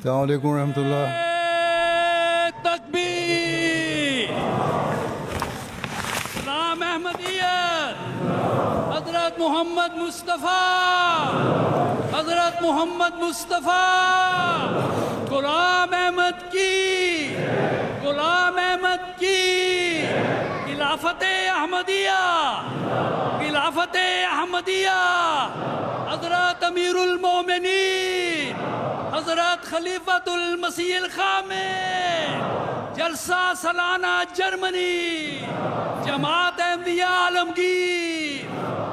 السلام علیکم ورحمۃ اللہ۔ تکبیر، نام احمدیت، حضرت محمد مصطفیٰ، حضرت محمد مصطفیٰ، غلام احمد کی، غلام احمد کی، خلافت احمدیہ، خلافت احمدیہ، حضرت امیر المومنین حضرت خلیفۃ المسیح الخامس، جلسہ سالانہ جرمنی، جماعت احمدیہ عالمگیر،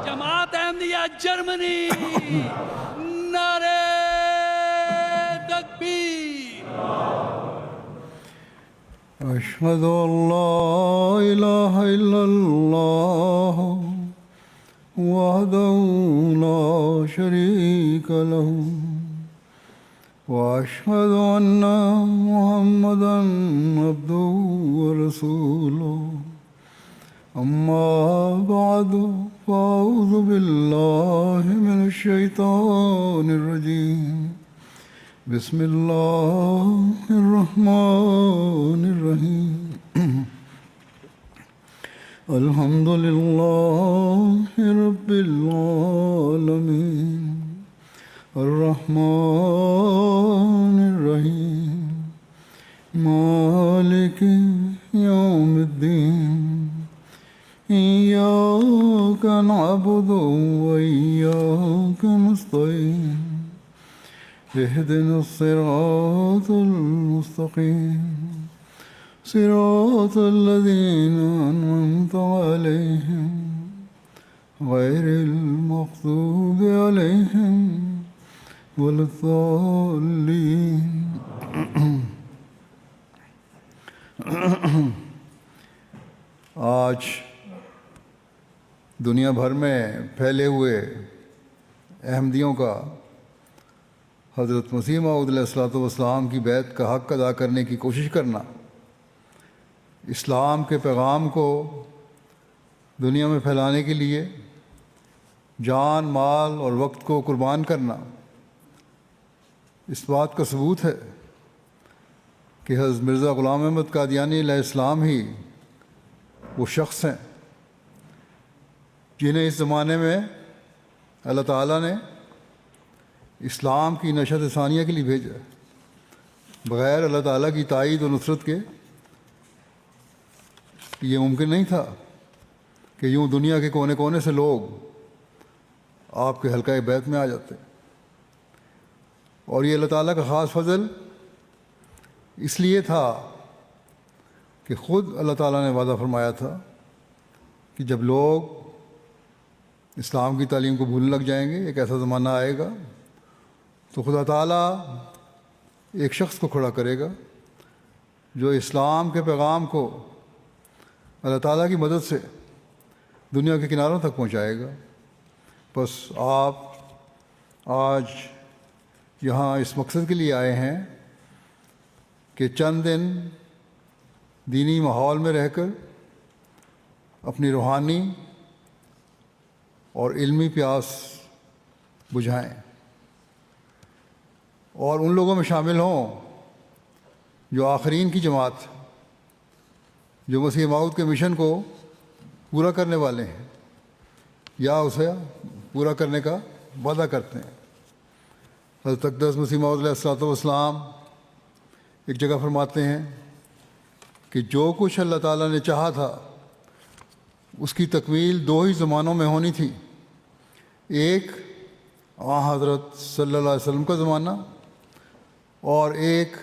جماعت احمدیہ جرمنی، نعرہ تکبیر۔ اشہد ان لا الہ الا اللہ وحدہ لا شریک لہ واشہد ان محمدا عبدہ ورسولہ اما بعد فاعوذ باللہ من الشیطان الرجیم بسم اللہ الرحمن الرحیم الحمد للہ رب العالمین الرحمن الرحیم مالک یوم الدین ایاک نعبد و ایاک نستعین اہدنا الصراط المستقیم صراط الذین انعمت علیہم غیر المغضوب علیہم ولا الضالین۔ آج دنیا بھر میں پھیلے ہوئے احمدیوں کا حضرت مسیح موعود علیہ الصلوۃ والسلام کی بیعت کا حق ادا کرنے کی کوشش کرنا، اسلام کے پیغام کو دنیا میں پھیلانے کے لیے جان، مال اور وقت کو قربان کرنا، اس بات کا ثبوت ہے کہ حضرت مرزا غلام احمد قادیانی علیہ السلام ہی وہ شخص ہیں جنہیں اس زمانے میں اللہ تعالیٰ نے اسلام کی نشر ثانیہ کے لیے بھیجا۔ بغیر اللہ تعالیٰ کی تائید و نصرت کے یہ ممکن نہیں تھا کہ یوں دنیا کے کونے کونے سے لوگ آپ کے حلقۂ بیعت میں آ جاتے، اور یہ اللہ تعالیٰ کا خاص فضل اس لیے تھا کہ خود اللہ تعالیٰ نے وعدہ فرمایا تھا کہ جب لوگ اسلام کی تعلیم کو بھولنے لگ جائیں گے، ایک ایسا زمانہ آئے گا تو خدا تعالیٰ ایک شخص کو کھڑا کرے گا جو اسلام کے پیغام کو اللہ تعالیٰ کی مدد سے دنیا کے کناروں تک پہنچائے گا۔ بس آپ آج یہاں اس مقصد کے لیے آئے ہیں کہ چند دن دینی ماحول میں رہ کر اپنی روحانی اور علمی پیاس بجھائیں اور ان لوگوں میں شامل ہوں جو آخرین کی جماعت، جو مسیح موعود کے مشن کو پورا کرنے والے ہیں یا اسے پورا کرنے کا وعدہ کرتے ہیں۔ حضرت اقدس مسیح موعود علیہ الصلوۃ والسلام ایک جگہ فرماتے ہیں کہ جو کچھ اللہ تعالیٰ نے چاہا تھا اس کی تکمیل دو ہی زمانوں میں ہونی تھی، ایک حضرت صلی اللہ علیہ وسلم کا زمانہ اور ایک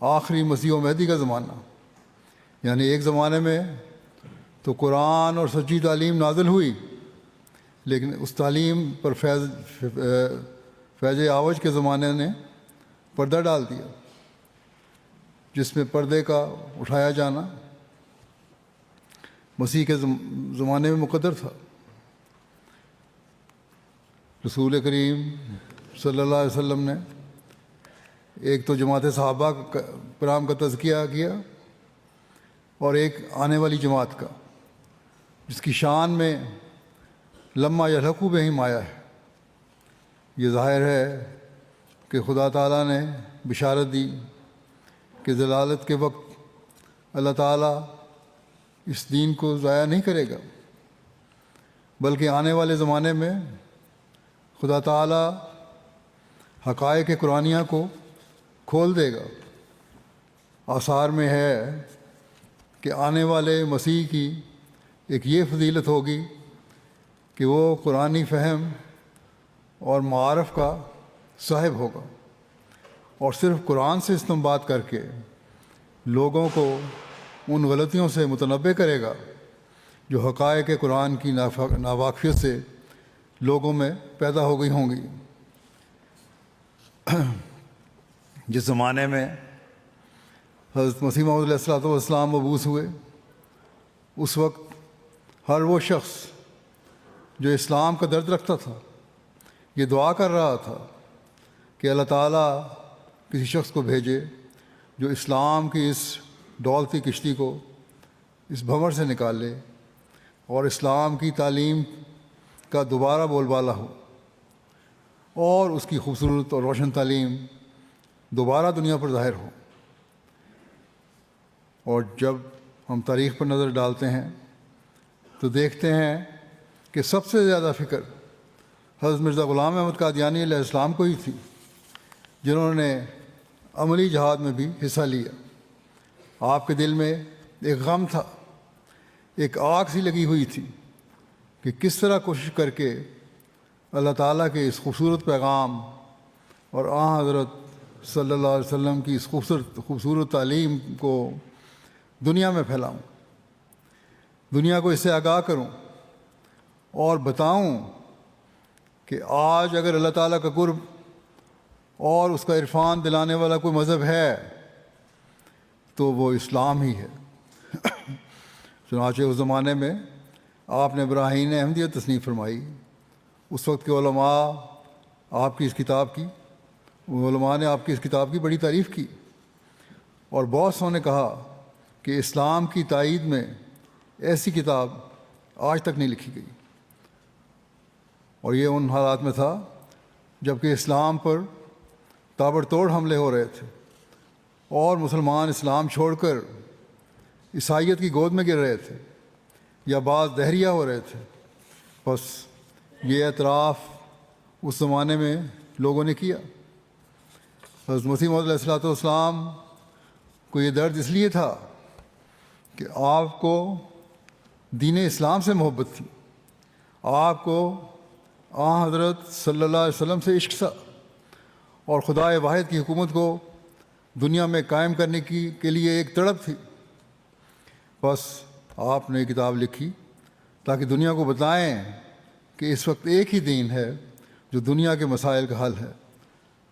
آخری مسیح و مہدی کا زمانہ۔ یعنی ایک زمانے میں تو قرآن اور سچی تعلیم نازل ہوئی، لیکن اس تعلیم پر فیض آوج کے زمانے نے پردہ ڈال دیا، جس میں پردے کا اٹھایا جانا مسیح کے زمانے میں مقدر تھا۔ رسول کریم صلی اللہ علیہ وسلم نے ایک تو جماعت صحابہ کرام کا تزکیہ کیا اور ایک آنے والی جماعت کا، جس کی شان میں لما یلحقوا بہم آیا ہے۔ یہ ظاہر ہے کہ خدا تعالیٰ نے بشارت دی کہ ضلالت کے وقت اللہ تعالیٰ اس دین کو ضائع نہیں کرے گا، بلکہ آنے والے زمانے میں خدا تعالیٰ حقائق قرآنیہ کو کھول دے گا۔ آثار میں ہے کہ آنے والے مسیح کی ایک یہ فضیلت ہوگی کہ وہ قرآنی فہم اور معارف کا صاحب ہوگا، اور صرف قرآن سے استنباط کر کے لوگوں کو ان غلطیوں سے متنبع کرے گا جو حقائق قرآن کی ناواقفیت سے لوگوں میں پیدا ہو گئی ہوں گی۔ جس زمانے میں حضرت مسیح موعود علیہ الصلوۃ والسلام مبعوث ہوئے، اس وقت ہر وہ شخص جو اسلام کا درد رکھتا تھا یہ دعا کر رہا تھا کہ اللہ تعالیٰ کسی شخص کو بھیجے جو اسلام کی اس دولتی کشتی کو اس بھنور سے نکال لے اور اسلام کی تعلیم کا دوبارہ بول بالا ہو، اور اس کی خوبصورت اور روشن تعلیم دوبارہ دنیا پر ظاہر ہو۔ اور جب ہم تاریخ پر نظر ڈالتے ہیں تو دیکھتے ہیں کہ سب سے زیادہ فکر حضرت مرزا غلام احمد قادیانی علیہ السلام کو ہی تھی، جنہوں نے عملی جہاد میں بھی حصہ لیا۔ آپ کے دل میں ایک غم تھا، ایک آگ سی لگی ہوئی تھی کہ کس طرح کوشش کر کے اللہ تعالیٰ کے اس خوبصورت پیغام اور حضرت صلی اللہ علیہ وسلم کی اس خوبصورت تعلیم کو دنیا میں پھیلاؤں، دنیا کو اس سے آگاہ کروں اور بتاؤں کہ آج اگر اللہ تعالیٰ کا قرب اور اس کا عرفان دلانے والا کوئی مذہب ہے تو وہ اسلام ہی ہے۔ چنانچہ اس زمانے میں آپ نے براہین احمدیت تصنیف فرمائی۔ اس وقت کے علماء آپ کی اس کتاب کی علماء نے آپ کی اس کتاب کی بڑی تعریف کی، اور بہت سو نے کہا کہ اسلام کی تائید میں ایسی کتاب آج تک نہیں لکھی گئی۔ اور یہ ان حالات میں تھا جب کہ اسلام پر تابڑتوڑ حملے ہو رہے تھے اور مسلمان اسلام چھوڑ کر عیسائیت کی گود میں گر رہے تھے یا بعض دہریہ ہو رہے تھے۔ بس یہ اعتراف اس زمانے میں لوگوں نے کیا۔ حضرت مسیح موعود علیہ الصلوۃ والسلام کو یہ درد اس لیے تھا کہ آپ کو دین اسلام سے محبت تھی، آپ کو حضرت صلی اللہ علیہ وسلم سے عشق تھا، اور خدا واحد کی حکومت کو دنیا میں قائم کرنے کے لیے ایک تڑپ تھی۔ بس آپ نے کتاب لکھی تاکہ دنیا کو بتائیں کہ اس وقت ایک ہی دین ہے جو دنیا کے مسائل کا حل ہے،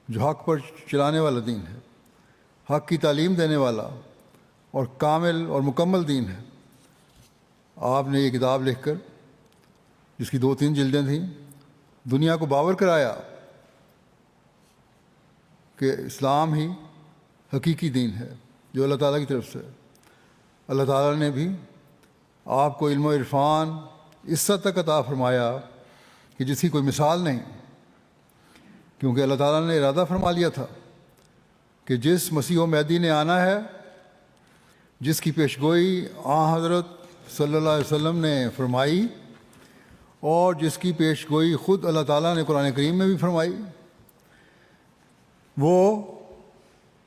جو حق پر چلانے والا دین ہے، حق کی تعلیم دینے والا اور کامل اور مکمل دین ہے۔ آپ نے یہ کتاب لکھ کر، جس کی 2-3 جلدیں تھیں، دنیا کو باور کرایا کہ اسلام ہی حقیقی دین ہے جو اللہ تعالیٰ کی طرف سے ہے۔ اللہ تعالیٰ نے بھی آپ کو علم و عرفان اس حد تک عطا فرمایا کہ جس کی کوئی مثال نہیں، کیونکہ اللہ تعالیٰ نے ارادہ فرما لیا تھا کہ جس مسیح و مہدی نے آنا ہے، جس کی پیشگوئی حضرت صلی اللہ علیہ وسلم نے فرمائی اور جس کی پیشگوئی خود اللہ تعالیٰ نے قرآن کریم میں بھی فرمائی، وہ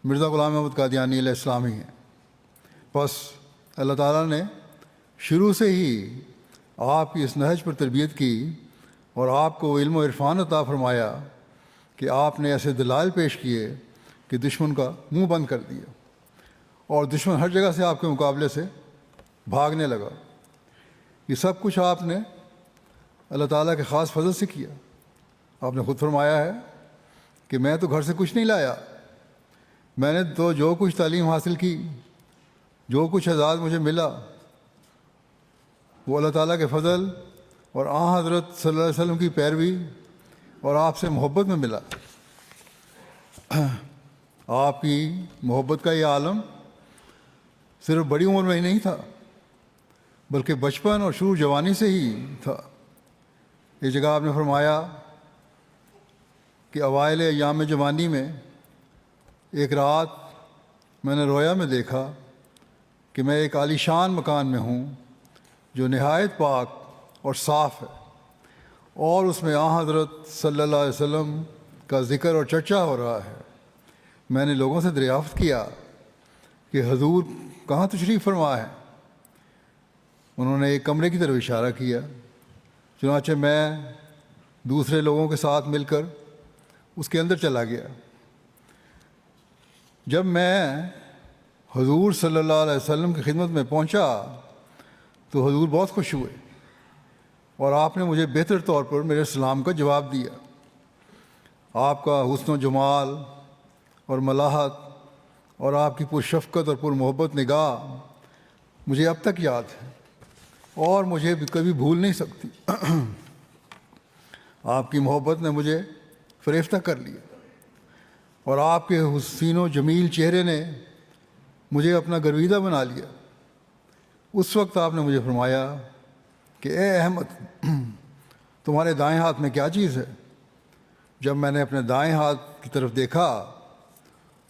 مرزا غلام احمد قادیانی علیہ السلام ہی ہیں۔ بس اللہ تعالیٰ نے شروع سے ہی آپ کی اس نہج پر تربیت کی اور آپ کو علم و عرفان عطا فرمایا کہ آپ نے ایسے دلائل پیش کیے کہ دشمن کا منہ بند کر دیا، اور دشمن ہر جگہ سے آپ کے مقابلے سے بھاگنے لگا۔ یہ سب کچھ آپ نے اللہ تعالیٰ کے خاص فضل سے کیا۔ آپ نے خود فرمایا ہے کہ میں تو گھر سے کچھ نہیں لایا، میں نے تو جو کچھ تعلیم حاصل کی، جو کچھ اعزاز مجھے ملا، وہ اللہ تعالیٰ کے فضل اور حضرت صلی اللہ علیہ وسلم کی پیروی اور آپ سے محبت میں ملا۔ آپ کی محبت کا یہ عالم صرف بڑی عمر میں ہی نہیں تھا، بلکہ بچپن اور شروع جوانی سے ہی تھا۔ یہ جگہ آپ نے فرمایا کہ اوائل ایام جوانی میں ایک رات میں نے رویا میں دیکھا کہ میں ایک عالیشان مکان میں ہوں جو نہایت پاک اور صاف ہے، اور اس میں حضرت صلی اللہ علیہ وسلم کا ذکر اور چرچا ہو رہا ہے۔ میں نے لوگوں سے دریافت کیا کہ حضور کہاں تشریف فرما ہے؟ انہوں نے ایک کمرے کی طرف اشارہ کیا، چنانچہ میں دوسرے لوگوں کے ساتھ مل کر اس کے اندر چلا گیا۔ جب میں حضور صلی اللہ علیہ وسلم کی خدمت میں پہنچا تو حضور بہت خوش ہوئے اور آپ نے مجھے بہتر طور پر میرے سلام کا جواب دیا۔ آپ کا حسن و جمال اور ملاحت اور آپ کی پرشفقت اور پر محبت نگاہ مجھے اب تک یاد ہے اور مجھے کبھی بھول نہیں سکتی۔ آپ کی محبت نے مجھے فریفتہ کر لیا اور آپ کے حسین و جمیل چہرے نے مجھے اپنا گرویدہ بنا لیا۔ اس وقت آپ نے مجھے فرمایا کہ اے احمد، تمہارے دائیں ہاتھ میں کیا چیز ہے؟ جب میں نے اپنے دائیں ہاتھ کی طرف دیکھا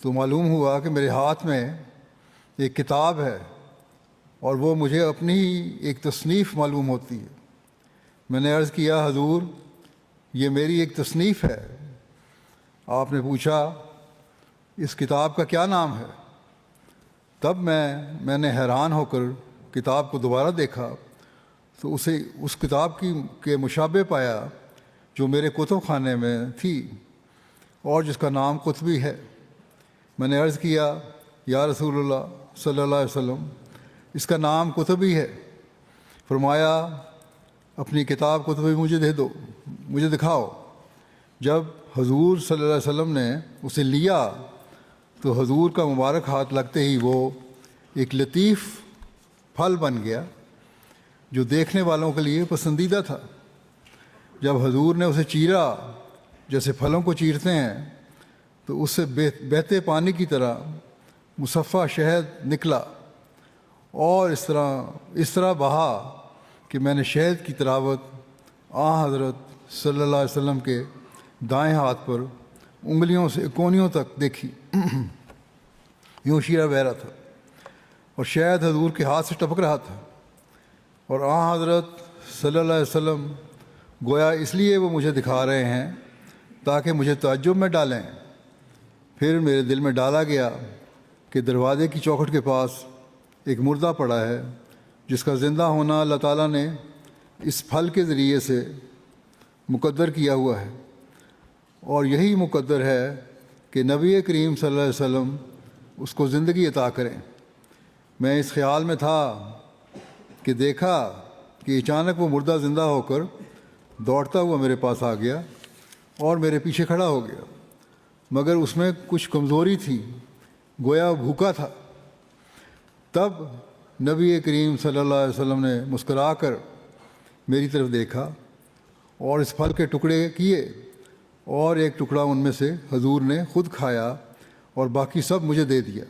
تو معلوم ہوا کہ میرے ہاتھ میں ایک کتاب ہے اور وہ مجھے اپنی ہی ایک تصنیف معلوم ہوتی ہے۔ میں نے عرض کیا حضور یہ میری ایک تصنیف ہے۔ آپ نے پوچھا اس کتاب کا کیا نام ہے؟ تب میں نے حیران ہو کر کتاب کو دوبارہ دیکھا تو اس کتاب کے مشابہ پایا جو میرے کتب خانے میں تھی اور جس کا نام قطبی ہے۔ میں نے عرض کیا یا رسول اللہ صلی اللہ علیہ وسلم اس کا نام قطبی ہے۔ فرمایا اپنی کتاب قطبی مجھے دے دو، مجھے دکھاؤ۔ جب حضور صلی اللہ علیہ وسلم نے اسے لیا تو حضور کا مبارک ہاتھ لگتے ہی وہ ایک لطیف پھل بن گیا جو دیکھنے والوں کے لیے پسندیدہ تھا۔ جب حضور نے اسے چیرا جیسے پھلوں کو چیرتے ہیں تو اس سے بہتے پانی کی طرح مصفہ شہد نکلا اور اس طرح بہا کہ میں نے شہد کی تراوت حضرت صلی اللہ علیہ وسلم کے دائیں ہاتھ پر انگلیوں سے کونیوں تک دیکھی۔ یوں شیرہ بہہ رہا تھا اور شہد حضور کے ہاتھ سے ٹپک رہا تھا، اور حضرت صلی اللہ علیہ وسلم گویا اس لیے وہ مجھے دکھا رہے ہیں تاکہ مجھے تعجب میں ڈالیں۔ پھر میرے دل میں ڈالا گیا کہ دروازے کی چوکھٹ کے پاس ایک مردہ پڑا ہے جس کا زندہ ہونا اللہ تعالیٰ نے اس پھل کے ذریعے سے مقدر کیا ہوا ہے، اور یہی مقدر ہے کہ نبی کریم صلی اللہ علیہ وسلم اس کو زندگی عطا کریں۔ میں اس خیال میں تھا کہ دیکھا کہ اچانک وہ مردہ زندہ ہو کر دوڑتا ہوا میرے پاس آ گیا اور میرے پیچھے کھڑا ہو گیا، مگر اس میں کچھ کمزوری تھی، گویا بھوکا تھا۔ تب نبی کریم صلی اللہ علیہ وسلم نے مسکرا کر میری طرف دیکھا اور اس پھل کے ٹکڑے کیے، اور ایک ٹکڑا ان میں سے حضور نے خود کھایا اور باقی سب مجھے دے دیا۔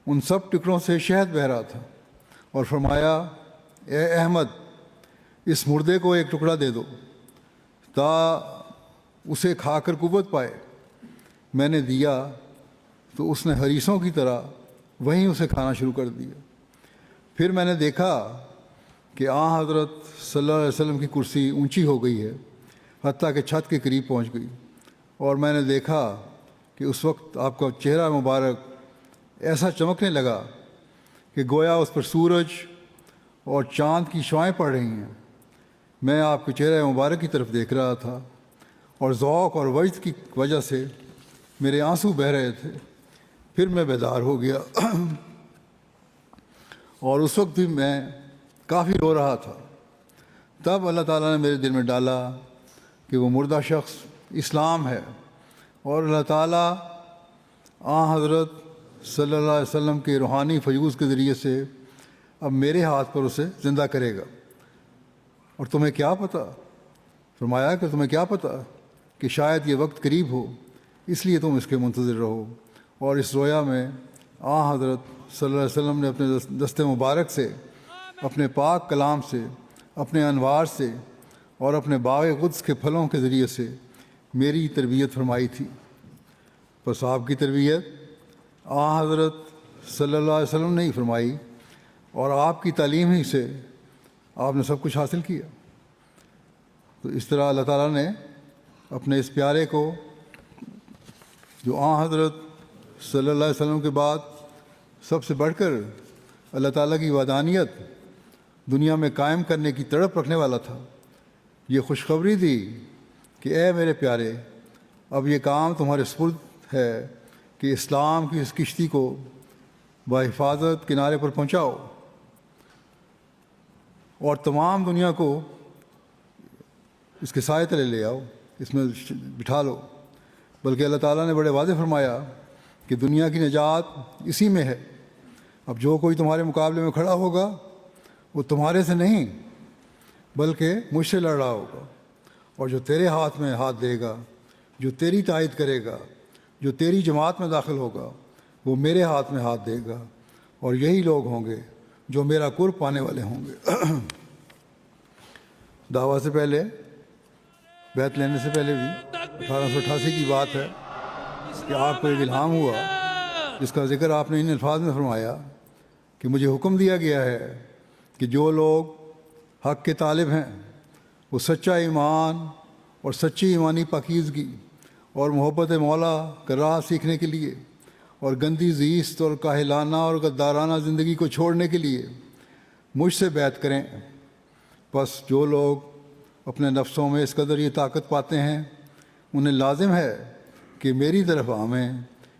ان سب ٹکڑوں سے شہد بہہ رہا تھا اور فرمایا اے احمد، اس مردے کو ایک ٹکڑا دے دو تا اسے کھا کر قوت پائے۔ میں نے دیا تو اس نے حریصوں کی طرح وہیں اسے کھانا شروع کر دیا۔ پھر میں نے دیکھا کہ حضرت صلی اللہ علیہ وسلم کی کرسی اونچی ہو گئی ہے، حتیٰ کہ چھت کے قریب پہنچ گئی، اور میں نے دیکھا کہ اس وقت آپ کا چہرہ مبارک ایسا چمکنے لگا کہ گویا اس پر سورج اور چاند کی شعائیں پڑ رہی ہیں۔ میں آپ کے چہرہ مبارک کی طرف دیکھ رہا تھا اور ذوق اور وجد کی وجہ سے میرے آنسو بہہ رہے تھے۔ پھر میں بیدار ہو گیا اور اس وقت بھی میں کافی رو رہا تھا۔ تب اللہ تعالیٰ نے میرے دل میں ڈالا کہ وہ مردہ شخص اسلام ہے، اور اللہ تعالیٰ حضرت صلی اللہ علیہ وسلم کے روحانی فیوز کے ذریعے سے اب میرے ہاتھ پر اسے زندہ کرے گا۔ اور تمہیں کیا پتہ؟ فرمایا کہ تمہیں کیا پتہ کہ شاید یہ وقت قریب ہو، اس لیے تم اس کے منتظر رہو۔ اور اس رویا میں حضرت صلی اللہ علیہ وسلم نے اپنے دست مبارک سے، اپنے پاک کلام سے، اپنے انوار سے اور اپنے باغ قدس کے پھلوں کے ذریعے سے میری تربیت فرمائی تھی۔ بس آپ کی تربیت حضرت صلی اللہ علیہ وسلم نے ہی فرمائی، اور آپ کی تعلیم ہی سے آپ نے سب کچھ حاصل کیا۔ تو اس طرح اللہ تعالیٰ نے اپنے اس پیارے کو، جو حضرت صلی اللہ علیہ وسلم کے بعد سب سے بڑھ کر اللہ تعالیٰ کی وحدانیت دنیا میں قائم کرنے کی تڑپ رکھنے والا تھا، یہ خوشخبری دی کہ اے میرے پیارے، اب یہ کام تمہارے سپرد ہے کہ اسلام کی اس کشتی کو بحفاظت کنارے پر پہنچاؤ اور تمام دنیا کو اس کے سائے تلے لے آؤ، اس میں بٹھا لو۔ بلکہ اللہ تعالیٰ نے بڑے واضح فرمایا کہ دنیا کی نجات اسی میں ہے۔ اب جو کوئی تمہارے مقابلے میں کھڑا ہوگا وہ تمہارے سے نہیں بلکہ مجھ سے لڑ رہا ہوگا، اور جو تیرے ہاتھ میں ہاتھ دے گا، جو تیری تائید کرے گا، جو تیری جماعت میں داخل ہوگا، وہ میرے ہاتھ میں ہاتھ دے گا، اور یہی لوگ ہوں گے جو میرا قرب پانے والے ہوں گے۔ دعویٰ سے پہلے، بیعت لینے سے پہلے بھی 1888 کی بات ہے کہ آپ کو ایک الہام ہوا جس کا ذکر آپ نے ان الفاظ میں فرمایا کہ مجھے حکم دیا گیا ہے کہ جو لوگ حق کے طالب ہیں وہ سچا ایمان اور سچی ایمانی پاکیزگی اور محبت مولا کا راہ سیکھنے کے لیے اور گندی زیست اور کاہلانہ اور غدارانہ زندگی کو چھوڑنے کے لیے مجھ سے بیعت کریں۔ بس جو لوگ اپنے نفسوں میں اس قدر یہ طاقت پاتے ہیں انہیں لازم ہے کہ میری طرف آویں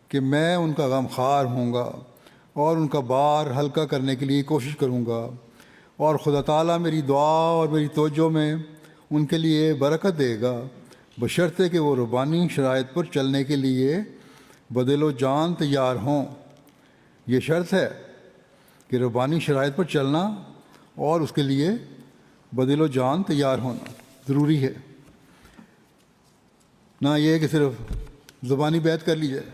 کہ میں ان کا غم خوار ہوں گا اور ان کا بار ہلکا کرنے کے لیے کوشش کروں گا، اور خدا تعالیٰ میری دعا اور میری توجہ میں ان کے لیے برکت دے گا، بشرطے کہ وہ ربانی شرائط پر چلنے کے لیے بدل و جان تیار ہوں۔ یہ شرط ہے کہ ربانی شرائط پر چلنا اور اس کے لیے بدل و جان تیار ہونا ضروری ہے، نہ یہ کہ صرف زبانی بیعت کر لی جائے۔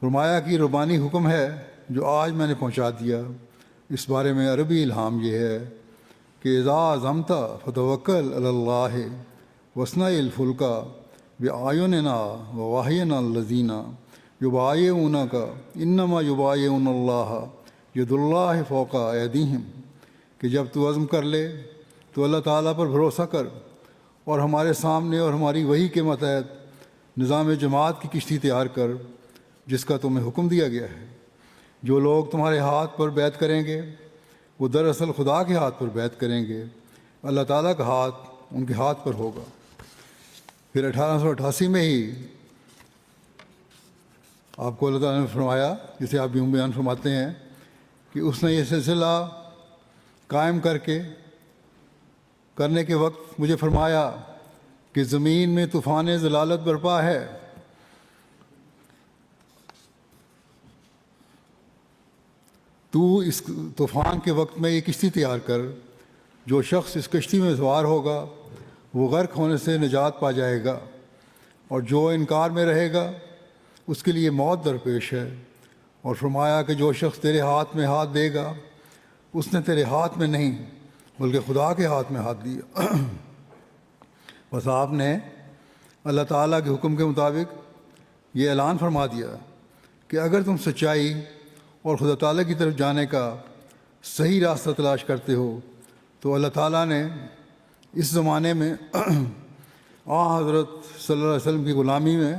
فرمایا کہ ربانی حکم ہے جو آج میں نے پہنچا دیا، اس بارے میں عربی الہام یہ ہے کہ اذا عزمت فتوکل علی اللہ واصنع الفلک بأعیننا ووحینا الذین یبایعونک انما یبایعون اللہ ید اللہ فوق ایدیہم، کہ جب تو عزم کر لے تو اللہ تعالیٰ پر بھروسہ کر اور ہمارے سامنے اور ہماری وحی کے ماتحت نظام جماعت کی کشتی تیار کر جس کا تمہیں حکم دیا گیا ہے۔ جو لوگ تمہارے ہاتھ پر بیعت کریں گے وہ دراصل خدا کے ہاتھ پر بیعت کریں گے، اللہ تعالیٰ کا ہاتھ ان کے ہاتھ پر ہوگا۔ پھر 1888 میں ہی آپ کو اللہ تعالیٰ نے فرمایا، جسے آپ یوں بیان فرماتے ہیں کہ اس نے یہ سلسلہ قائم کرنے کے وقت مجھے فرمایا کہ زمین میں طوفان ضلالت برپا ہے، تو اس طوفان کے وقت میں یہ کشتی تیار کر، جو شخص اس کشتی میں سوار ہوگا وہ غرق ہونے سے نجات پا جائے گا، اور جو انکار میں رہے گا اس کے لیے موت درپیش ہے۔ اور فرمایا کہ جو شخص تیرے ہاتھ میں ہاتھ دے گا اس نے تیرے ہاتھ میں نہیں بلکہ خدا کے ہاتھ میں ہاتھ دیا۔ بس آپ نے اللہ تعالیٰ کے حکم کے مطابق یہ اعلان فرما دیا کہ اگر تم سچائی اور خدا تعالیٰ کی طرف جانے کا صحیح راستہ تلاش کرتے ہو تو اللہ تعالیٰ نے اس زمانے میں حضرت صلی اللہ علیہ وسلم کی غلامی میں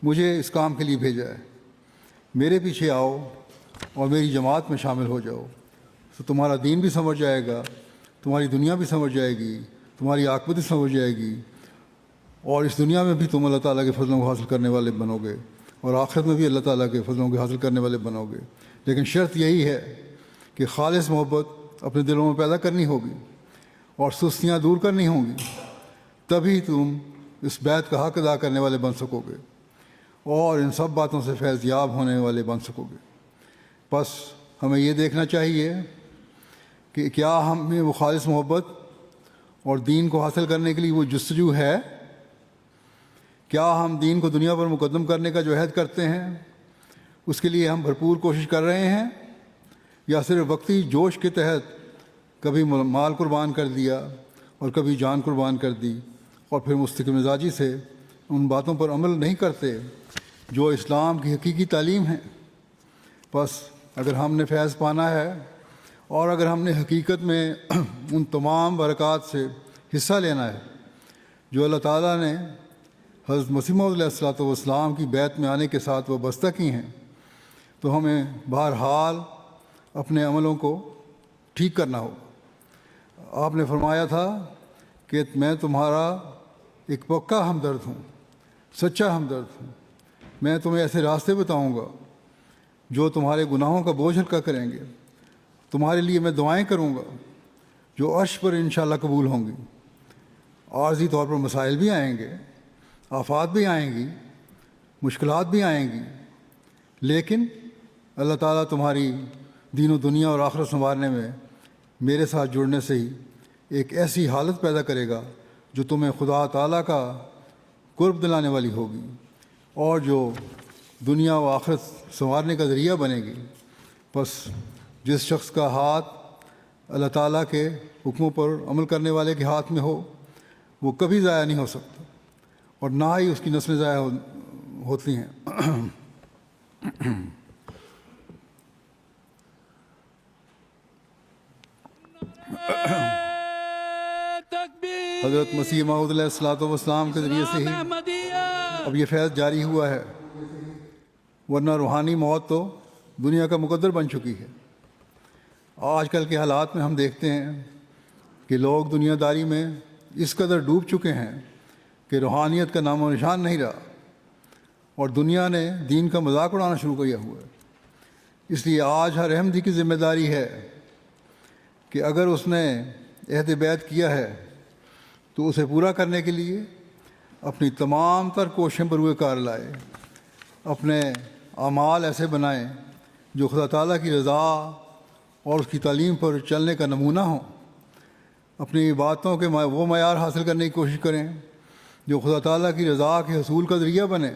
مجھے اس کام کے لیے بھیجا ہے۔ میرے پیچھے آؤ اور میری جماعت میں شامل ہو جاؤ، تو تمہارا دین بھی سمجھ جائے گا، تمہاری دنیا بھی سمجھ جائے گی، تمہاری عاقبت بھی سمجھ جائے گی، اور اس دنیا میں بھی تم اللہ تعالیٰ کے فضلوں کو حاصل کرنے والے بنو گے، اور آخرت میں بھی اللہ تعالیٰ کے فضلوں کو حاصل کرنے والے بنو گے۔ لیکن شرط یہی ہے کہ خالص محبت اپنے دلوں میں پیدا کرنی ہوگی اور سستیاں دور کرنی ہوں گی، تبھی تم اس بیعت کا حق ادا کرنے والے بن سکو گے اور ان سب باتوں سے فیض یاب ہونے والے بن سکو گے۔ بس ہمیں یہ دیکھنا چاہیے کہ کیا ہم میں وہ خالص محبت اور دین کو حاصل کرنے کے لیے وہ جستجو ہے؟ کیا ہم دین کو دنیا پر مقدم کرنے کا جو عہد کرتے ہیں اس کے لیے ہم بھرپور کوشش کر رہے ہیں، یا صرف وقتی جوش کے تحت کبھی مال قربان کر دیا اور کبھی جان قربان کر دی اور پھر مستقل مزاجی سے ان باتوں پر عمل نہیں کرتے جو اسلام کی حقیقی تعلیم ہیں۔ بس اگر ہم نے فیض پانا ہے اور اگر ہم نے حقیقت میں ان تمام برکات سے حصہ لینا ہے جو اللہ تعالیٰ نے حضرت مسیح موعود علیہ الصلوۃ والسلام کی بیعت میں آنے کے ساتھ وابستہ کی ہیں، تو ہمیں بہرحال اپنے عملوں کو ٹھیک کرنا ہو۔ آپ نے فرمایا تھا کہ میں تمہارا ایک پکا ہمدرد ہوں، سچا ہمدرد ہوں۔ میں تمہیں ایسے راستے بتاؤں گا جو تمہارے گناہوں کا بوجھ ہلکا کریں گے۔ تمہارے لیے میں دعائیں کروں گا جو عرش پر انشاءاللہ قبول ہوں گی۔ عارضی طور پر مسائل بھی آئیں گے، آفات بھی آئیں گی، مشکلات بھی آئیں گی، لیکن اللہ تعالیٰ تمہاری دین و دنیا اور آخرت سنوارنے میں میرے ساتھ جڑنے سے ہی ایک ایسی حالت پیدا کرے گا جو تمہیں خدا تعالیٰ کا قرب دلانے والی ہوگی اور جو دنیا و آخرت سنوارنے کا ذریعہ بنے گی۔ بس جس شخص کا ہاتھ اللہ تعالیٰ کے حکموں پر عمل کرنے والے کے ہاتھ میں ہو وہ کبھی ضائع نہیں ہو سکتا، اور نہ ہی اس کی نسلیں ضائع ہوتی ہیں۔ تکبیر حضرت مسیح موعود علیہ الصلوۃ والسلام کے ذریعے سے ہی احمدیت۔ اب یہ فیض جاری ہوا ہے، ورنہ روحانی موت تو دنیا کا مقدر بن چکی ہے۔ آج کل کے حالات میں ہم دیکھتے ہیں کہ لوگ دنیا داری میں اس قدر ڈوب چکے ہیں کہ روحانیت کا نام و نشان نہیں رہا، اور دنیا نے دین کا مذاق اڑانا شروع کیا ہوا ہے۔ اس لیے آج ہر احمدی کی ذمہ داری ہے کہ اگر اس نے عہد بیعت کیا ہے تو اسے پورا کرنے کے لیے اپنی تمام تر کوششیں بروئے کار لائے، اپنے اعمال ایسے بنائیں جو خدا تعالیٰ کی رضا اور اس کی تعلیم پر چلنے کا نمونہ ہوں۔ اپنی باتوں کے وہ معیار حاصل کرنے کی کوشش کریں جو خدا تعالیٰ کی رضا کے حصول کا ذریعہ بنے۔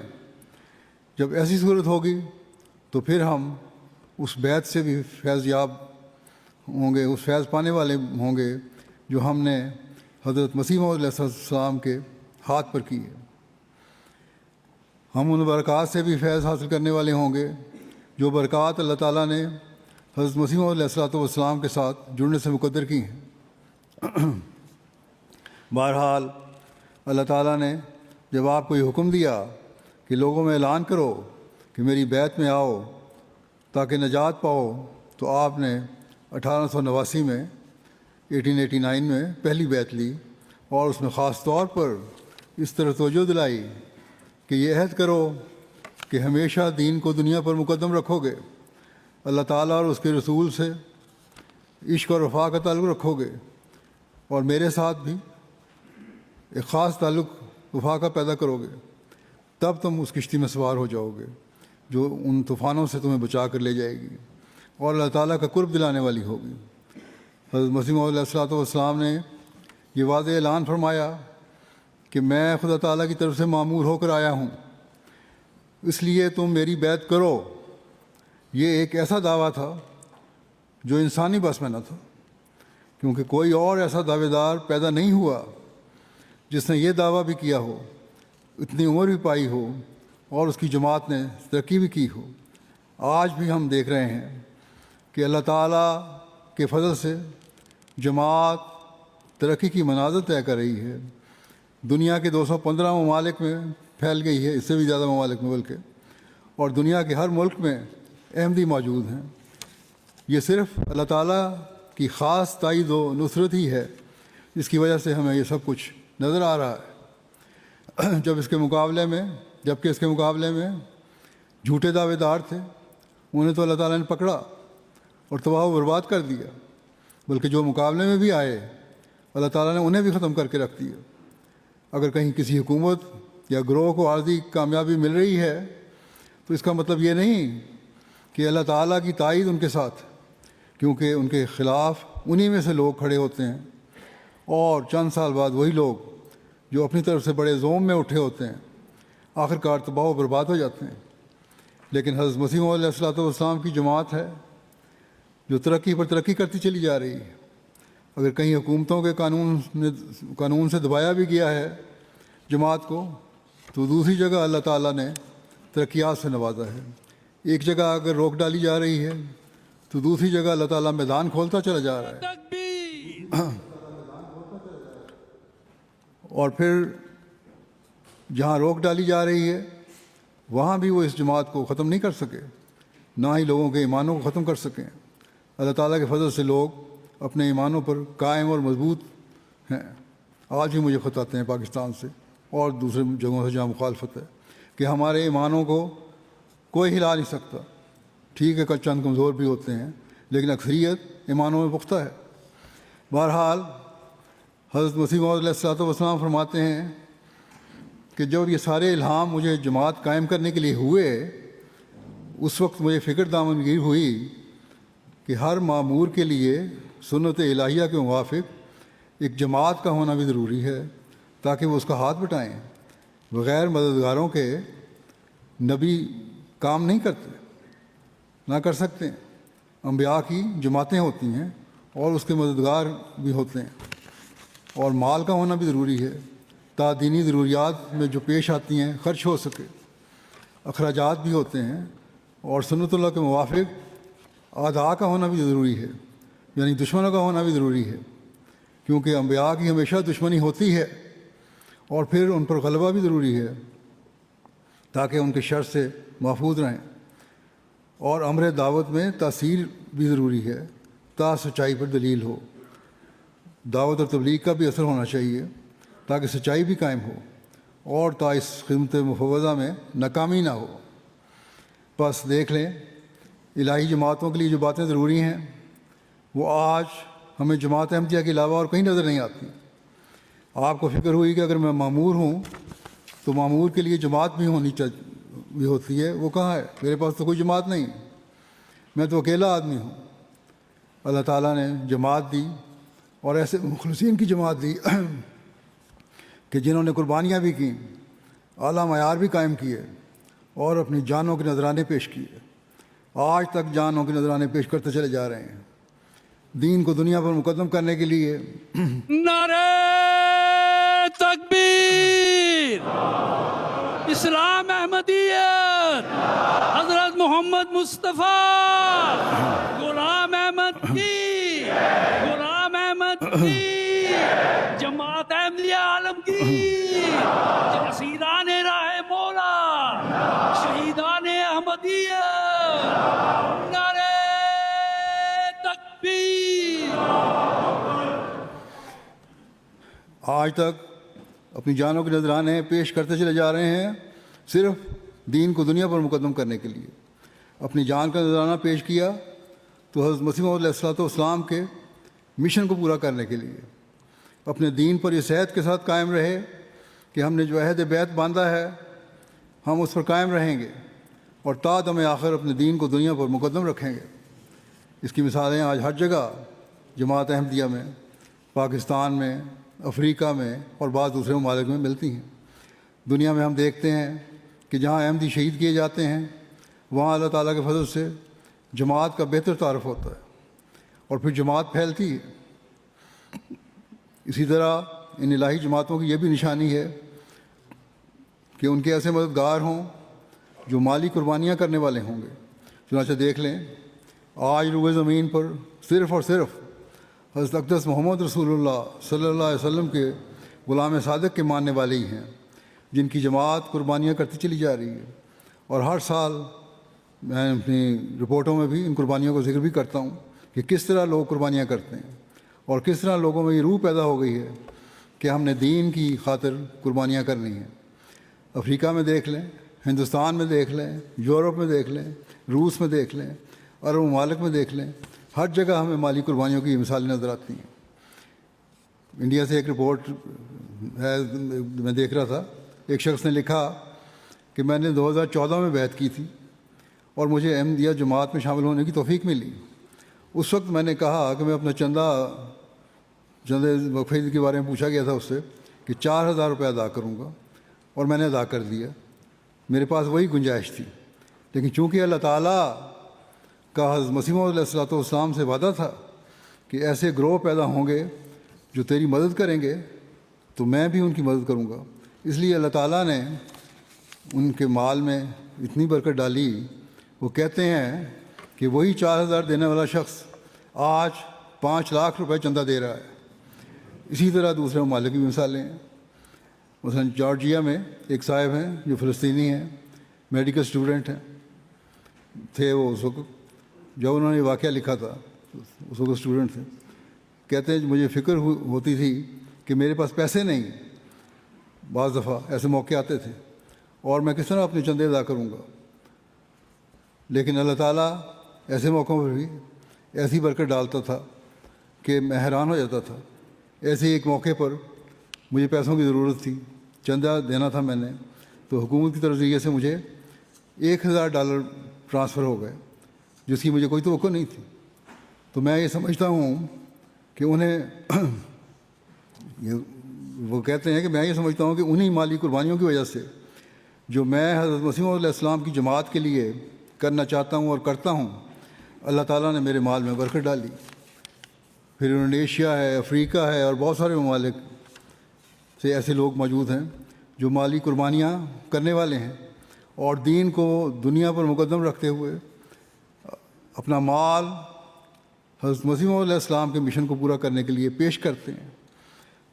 جب ایسی صورت ہوگی تو پھر ہم اس بیعت سے بھی فیض یاب ہوں گے، اس فیض پانے والے ہوں گے جو ہم نے حضرت مسیح موعود علیہ السلام کے ہاتھ پر کی ہے۔ ہم ان برکات سے بھی فیض حاصل کرنے والے ہوں گے جو برکات اللہ تعالیٰ نے حضرت مسیح موعود علیہ الصلوۃ والسلام کے ساتھ جڑنے سے مقدر کی ہیں۔ بہرحال اللہ تعالیٰ نے جب آپ کو یہ حکم دیا کہ لوگوں میں اعلان کرو کہ میری بیعت میں آؤ تاکہ نجات پاؤ، تو آپ نے 1889 میں 1889 میں پہلی بیعت لی، اور اس میں خاص طور پر اس طرح توجہ دلائی کہ یہ عہد کرو کہ ہمیشہ دین کو دنیا پر مقدم رکھو گے، اللہ تعالیٰ اور اس کے رسول سے عشق اور وفا کا تعلق رکھو گے، اور میرے ساتھ بھی ایک خاص تعلق وفا کا پیدا کرو گے۔ تب تم اس کشتی میں سوار ہو جاؤ گے جو ان طوفانوں سے تمہیں بچا کر لے جائے گی اور اللہ تعالیٰ کا قرب دلانے والی ہوگی۔ حضرت مسیح موعود علیہ الصلوۃ والسلام نے یہ واضح اعلان فرمایا کہ میں خدا تعالیٰ کی طرف سے مامور ہو کر آیا ہوں، اس لیے تم میری بیعت کرو۔ یہ ایک ایسا دعویٰ تھا جو انسانی بس میں نہ تھا، کیونکہ کوئی اور ایسا دعوے دار پیدا نہیں ہوا جس نے یہ دعویٰ بھی کیا ہو، اتنی عمر بھی پائی ہو، اور اس کی جماعت نے ترقی بھی کی ہو۔ آج بھی ہم دیکھ رہے ہیں کہ اللہ تعالیٰ کے فضل سے جماعت ترقی کی منازل طے کر رہی ہے، دنیا کے 215 ممالک میں پھیل گئی ہے، اس سے بھی زیادہ ممالک میں بلکہ، اور دنیا کے ہر ملک میں احمدی موجود ہیں۔ یہ صرف اللہ تعالیٰ کی خاص تائید و نصرت ہی ہے جس کی وجہ سے ہمیں یہ سب کچھ نظر آ رہا ہے۔ جبکہ اس کے مقابلے میں جھوٹے دعوے دار تھے، انہیں تو اللہ تعالیٰ نے پکڑا اور تباہ و برباد کر دیا، بلکہ جو مقابلے میں بھی آئے اللہ تعالیٰ نے انہیں بھی ختم کر کے رکھ دیا۔ اگر کہیں کسی حکومت یا گروہ کو عارضی کامیابی مل رہی ہے تو اس کا مطلب یہ نہیں کہ اللہ تعالیٰ کی تائید ان کے ساتھ، کیونکہ ان کے خلاف انہی میں سے لوگ کھڑے ہوتے ہیں، اور چند سال بعد وہی لوگ جو اپنی طرف سے بڑے زوم میں اٹھے ہوتے ہیں آخرکار تباہ و برباد ہو جاتے ہیں۔ لیکن حضرت مسیح موعود علیہ الصلوۃ والسلام کی جماعت ہے جو ترقی پر ترقی کرتی چلی جا رہی ہے۔ اگر کہیں حکومتوں کے قانون سے دبایا بھی گیا ہے جماعت کو تو دوسری جگہ اللہ تعالیٰ نے ترقیات سے نوازا ہے۔ ایک جگہ اگر روک ڈالی جا رہی ہے تو دوسری جگہ اللہ تعالیٰ میدان کھولتا چلا جا رہا ہے، تکبیر اور پھر جہاں روک ڈالی جا رہی ہے وہاں بھی وہ اس جماعت کو ختم نہیں کر سکے، نہ ہی لوگوں کے ایمانوں کو ختم کر سکیں۔ اللہ تعالیٰ کے فضل سے لوگ اپنے ایمانوں پر قائم اور مضبوط ہیں۔ آج بھی مجھے خط آتے ہیں پاکستان سے اور دوسرے جگہوں سے جہاں مخالفت ہے کہ ہمارے ایمانوں کو کوئی ہلا نہیں سکتا۔ ٹھیک ہے کہ چند کمزور بھی ہوتے ہیں لیکن اکثریت ایمانوں میں پختہ ہے۔ بہرحال حضرت مسیح موعود علیہ الصلوۃ والسلام فرماتے ہیں کہ جب یہ سارے الہام مجھے جماعت قائم کرنے کے لیے ہوئے، اس وقت مجھے فکر دامنگیر ہوئی کہ ہر مامور کے لیے سنت الہیہ کے موافق ایک جماعت کا ہونا بھی ضروری ہے تاکہ وہ اس کا ہاتھ بٹائیں۔ بغیر مددگاروں کے نبی کام نہیں کرتے، نہ کر سکتے۔ انبیاء کی جماعتیں ہوتی ہیں اور اس کے مددگار بھی ہوتے ہیں، اور مال کا ہونا بھی ضروری ہے تا دینی ضروریات میں جو پیش آتی ہیں خرچ ہو سکے۔ اخراجات بھی ہوتے ہیں، اور سنت اللہ کے موافق اعداء کا ہونا بھی ضروری ہے، یعنی دشمنوں کا ہونا بھی ضروری ہے، کیونکہ انبیاء کی ہمیشہ دشمنی ہوتی ہے، اور پھر ان پر غلبہ بھی ضروری ہے تاکہ ان کے شر سے محفوظ رہیں۔ اور امر دعوت میں تاثیر بھی ضروری ہے تا سچائی پر دلیل ہو۔ دعوت اور تبلیغ کا بھی اثر ہونا چاہیے تاکہ سچائی بھی قائم ہو اور تا اس خدمت مفوضہ میں ناکامی نہ ہو۔ بس دیکھ لیں الہی جماعتوں کے لیے جو باتیں ضروری ہیں وہ آج ہمیں جماعت احمدیہ کے علاوہ اور کہیں نظر نہیں آتی۔ آپ کو فکر ہوئی کہ اگر میں مامور ہوں تو مامور کے لیے جماعت بھی بھی ہوتی ہے، وہ کہاں ہے؟ میرے پاس تو کوئی جماعت نہیں، میں تو اکیلا آدمی ہوں۔ اللہ تعالیٰ نے جماعت دی، اور ایسے مخلصین کی جماعت دی کہ جنہوں نے قربانیاں بھی کیں، اعلیٰ معیار بھی قائم کیے، اور اپنی جانوں کے نذرانے پیش کیے۔ آج تک جانوں کے نذرانے پیش کرتے چلے جا رہے ہیں دین کو دنیا پر مقدم کرنے کے لیے۔ نعرہ تکبیر، اسلام احمدیت، حضرت محمد مصطفیٰ، غلام احمد کی، غلام احمد کی، جماعت احمدیہ عالمگیر، اسیران راہ مولا، شہیدان احمدیہ، نعرہ تکبیر۔ آج تک اپنی جانوں کے نذرانے پیش کرتے چلے جا رہے ہیں صرف دین کو دنیا پر مقدم کرنے کے لیے۔ اپنی جان کا نذرانہ پیش کیا تو حضرت مسیح موعود علیہ الصلوۃ والسلام کے مشن کو پورا کرنے کے لیے۔ اپنے دین پر اس عہد کے ساتھ قائم رہے کہ ہم نے جو عہد بیعت باندھا ہے ہم اس پر قائم رہیں گے، اور تا دم آخر اپنے دین کو دنیا پر مقدم رکھیں گے۔ اس کی مثالیں آج ہر جگہ جماعت احمدیہ میں، پاکستان میں، افریقہ میں اور بعض دوسرے ممالک میں ملتی ہیں۔ دنیا میں ہم دیکھتے ہیں کہ جہاں احمدی شہید کیے جاتے ہیں وہاں اللہ تعالیٰ کے فضل سے جماعت کا بہتر تعارف ہوتا ہے، اور پھر جماعت پھیلتی ہے۔ اسی طرح ان الہی جماعتوں کی یہ بھی نشانی ہے کہ ان کے ایسے مددگار ہوں جو مالی قربانیاں کرنے والے ہوں گے۔ چنانچہ دیکھ لیں آج روئے زمین پر صرف اور صرف حضرت اقدس محمد رسول اللہ صلی اللہ علیہ وسلم کے غلام صادق کے ماننے والے ہی ہیں جن کی جماعت قربانیاں کرتی چلی جا رہی ہے، اور ہر سال میں اپنی رپورٹوں میں بھی ان قربانیوں کا ذکر بھی کرتا ہوں کہ کس طرح لوگ قربانیاں کرتے ہیں، اور کس طرح لوگوں میں یہ روح پیدا ہو گئی ہے کہ ہم نے دین کی خاطر قربانیاں کرنی ہیں۔ افریقہ میں دیکھ لیں، ہندوستان میں دیکھ لیں، یورپ میں دیکھ لیں، روس میں دیکھ لیں، عرب ممالک میں دیکھ لیں، ہر جگہ ہمیں مالی قربانیوں کی مثالیں نظر آتی ہیں۔ انڈیا سے ایک رپورٹ ہے، میں دیکھ رہا تھا، ایک شخص نے لکھا کہ میں نے 2014 میں بیعت کی تھی اور مجھے احمدیہ جماعت میں شامل ہونے کی توفیق ملی۔ اس وقت میں نے کہا کہ میں اپنا چندے وقف کے بارے میں پوچھا گیا تھا اس سے کہ 4000 روپے ادا کروں گا، اور میں نے ادا کر دیا۔ میرے پاس وہی گنجائش تھی، لیکن چونکہ اللہ تعالیٰ کا حضرت مسیح موعود علیہ الصلوۃ والسلام سے وعدہ تھا کہ ایسے گروہ پیدا ہوں گے جو تیری مدد کریں گے، تو میں بھی ان کی مدد کروں گا، اس لیے اللہ تعالیٰ نے ان کے مال میں اتنی برکت ڈالی، وہ کہتے ہیں کہ وہی 4,000 دینے والا شخص آج 5 لاکھ روپے چندہ دے رہا ہے۔ اسی طرح دوسرے ممالک کی مثالیں ہیں۔ مثلاً جارجیا میں ایک صاحب ہیں جو فلسطینی ہیں، میڈیکل اسٹوڈنٹ ہیں، تھے وہ اس وقت جب انہوں نے یہ واقعہ لکھا تھا، اس وقت اسٹوڈنٹ تھے۔ کہتے ہیں مجھے فکر ہوتی تھی کہ میرے پاس پیسے نہیں، بعض دفعہ ایسے موقع آتے تھے، اور میں کس طرح اپنے چندے ادا کروں گا، لیکن اللہ تعالیٰ ایسے موقعوں پر بھی ایسی برکت ڈالتا تھا کہ میں حیران ہو جاتا تھا۔ ایسے ہی ایک موقع پر مجھے پیسوں کی ضرورت تھی، چندہ دینا تھا میں نے، تو حکومت کی طرف ذریعے سے مجھے $1,000 ٹرانسفر ہو گئے، جس کی مجھے کوئی توقع نہیں تھی۔ تو میں یہ سمجھتا ہوں کہ انہیں وہ کہتے ہیں کہ میں یہ سمجھتا ہوں کہ انہی مالی قربانیوں کی وجہ سے جو میں حضرت مسیح علیہ السلام کی جماعت کے لیے کرنا چاہتا ہوں اور کرتا ہوں، اللہ تعالیٰ نے میرے مال میں برکت ڈالی۔ پھر انڈونیشیا ہے، افریقہ ہے، اور بہت سارے ممالک سے ایسے لوگ موجود ہیں جو مالی قربانیاں کرنے والے ہیں اور دین کو دنیا پر مقدم رکھتے ہوئے اپنا مال حضرت مسیح علیہ السلام کے مشن کو پورا کرنے کے لیے پیش کرتے ہیں،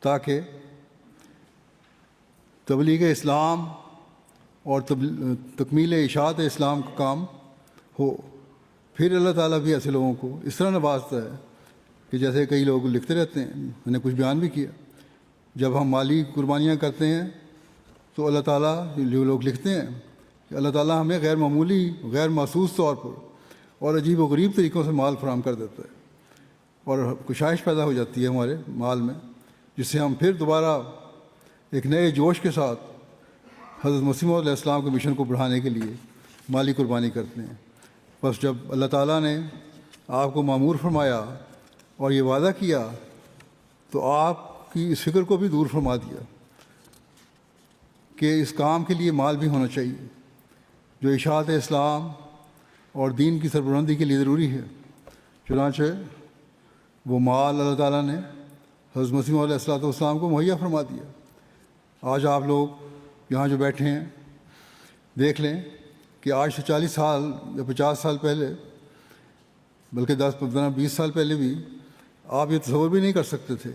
تاکہ تبلیغ اسلام اور تکمیل اشاعت اسلام کا کام ہو۔ پھر اللہ تعالیٰ بھی ایسے لوگوں کو اس طرح نوازتا ہے کہ جیسے کئی لوگ لکھتے رہتے ہیں، میں نے کچھ بیان بھی کیا، جب ہم مالی قربانیاں کرتے ہیں تو اللہ تعالیٰ جو لوگ لکھتے ہیں کہ اللہ تعالیٰ ہمیں غیر معمولی، غیر محسوس طور پر اور عجیب و غریب طریقوں سے مال فراہم کر دیتا ہے، اور کشائش پیدا ہو جاتی ہے ہمارے مال میں، جس سے ہم پھر دوبارہ ایک نئے جوش کے ساتھ حضرت مسیح علیہ السلام کے مشن کو بڑھانے کے لیے مالی قربانی کرتے ہیں۔ بس جب اللہ تعالیٰ نے آپ کو مامور فرمایا اور یہ وعدہ کیا تو آپ کی اس فکر کو بھی دور فرما دیا کہ اس کام کے لیے مال بھی ہونا چاہیے جو اشاعت اسلام اور دین کی سربلندی کے لیے ضروری ہے۔ چنانچہ وہ مال اللہ تعالیٰ نے حضرت مسیح علیہ السلام کو مہیا فرما دیا۔ آج آپ لوگ یہاں جو بیٹھے ہیں دیکھ لیں کہ آج سے 40 سال یا 50 سال پہلے، بلکہ 10 15 20 سال پہلے بھی آپ یہ تصور بھی نہیں کر سکتے تھے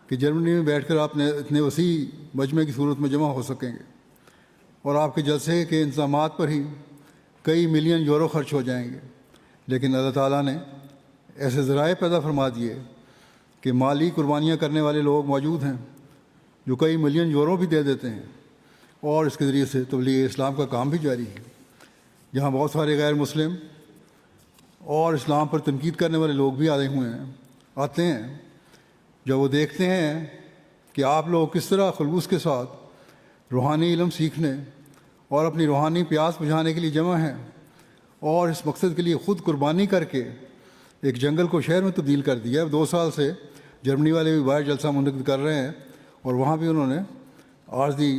کہ جرمنی میں بیٹھ کر آپ نے اتنے وسیع مجمع کی صورت میں جمع ہو سکیں گے، اور آپ کے جلسے کے انتظامات پر ہی کئی ملین یورو خرچ ہو جائیں گے۔ لیکن اللہ تعالیٰ نے ایسے ذرائع پیدا فرما دیے کہ مالی قربانیاں کرنے والے لوگ موجود ہیں جو کئی ملین یورو بھی دے دیتے ہیں، اور اس کے ذریعے سے تبلیغ اسلام کا کام بھی جاری ہے۔ جہاں بہت سارے غیر مسلم اور اسلام پر تنقید کرنے والے لوگ بھی آتے ہیں، جب وہ دیکھتے ہیں کہ آپ لوگ کس طرح خلوص کے ساتھ روحانی علم سیکھنے اور اپنی روحانی پیاس بجھانے کے لیے جمع ہیں، اور اس مقصد کے لیے خود قربانی کر کے ایک جنگل کو شہر میں تبدیل کر دیا۔ 2 سال سے جرمنی والے بھی باہر جلسہ منعقد کر رہے ہیں، اور وہاں بھی انہوں نے عارضی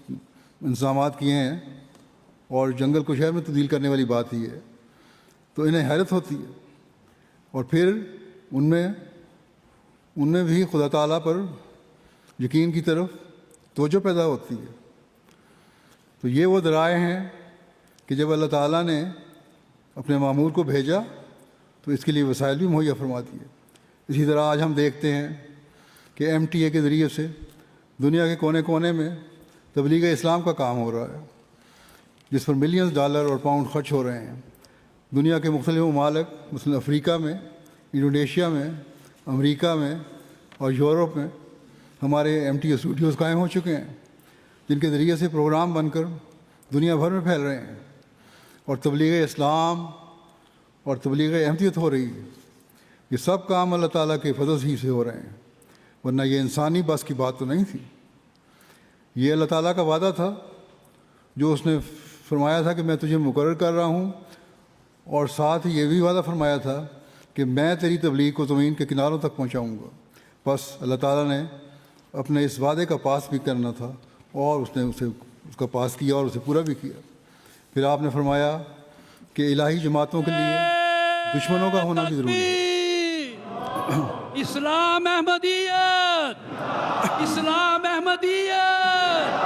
انتظامات کیے ہیں، اور جنگل کو شہر میں تبدیل کرنے والی بات ہی ہے۔ تو انہیں حیرت ہوتی ہے، اور پھر ان میں بھی خدا تعالیٰ پر یقین کی طرف توجہ پیدا ہوتی ہے۔ تو یہ وہ ذرائع ہیں کہ جب اللہ تعالیٰ نے اپنے مامور کو بھیجا تو اس کے لیے وسائل بھی مہیا فرما دیے۔ اسی طرح آج ہم دیکھتے ہیں کہ MTA کے ذریعے سے دنیا کے کونے کونے میں تبلیغ اسلام کا کام ہو رہا ہے، جس پر ملینز ڈالر اور پاؤنڈ خرچ ہو رہے ہیں۔ دنیا کے مختلف ممالک مثلاً افریقہ میں، انڈونیشیا میں، امریکہ میں اور یورپ میں ہمارے MTA اسٹوڈیوز قائم ہو چکے ہیں، جن کے ذریعے سے پروگرام بن کر دنیا بھر میں پھیل رہے ہیں، اور تبلیغ اسلام اور تبلیغ احمدیت ہو رہی ہے۔ یہ سب کام اللہ تعالیٰ کے فضل ہی سے ہو رہے ہیں، ورنہ یہ انسانی بس کی بات تو نہیں تھی۔ یہ اللہ تعالیٰ کا وعدہ تھا جو اس نے فرمایا تھا کہ میں تجھے مقرر کر رہا ہوں، اور ساتھ ہی یہ بھی وعدہ فرمایا تھا کہ میں تیری تبلیغ کو زمین کے کناروں تک پہنچاؤں گا۔ بس اللہ تعالیٰ نے اپنے اس وعدے کا پاس بھی کرنا تھا، اور اس نے اس کا پاس کیا اور اسے پورا بھی کیا۔ پھر آپ نے فرمایا کہ الہی جماعتوں کے لیے دشمنوں کا ہونا بھی ضروری ہے۔ اسلام احمدیت، اسلام احمدیت،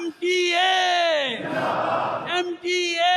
MTA, MTA,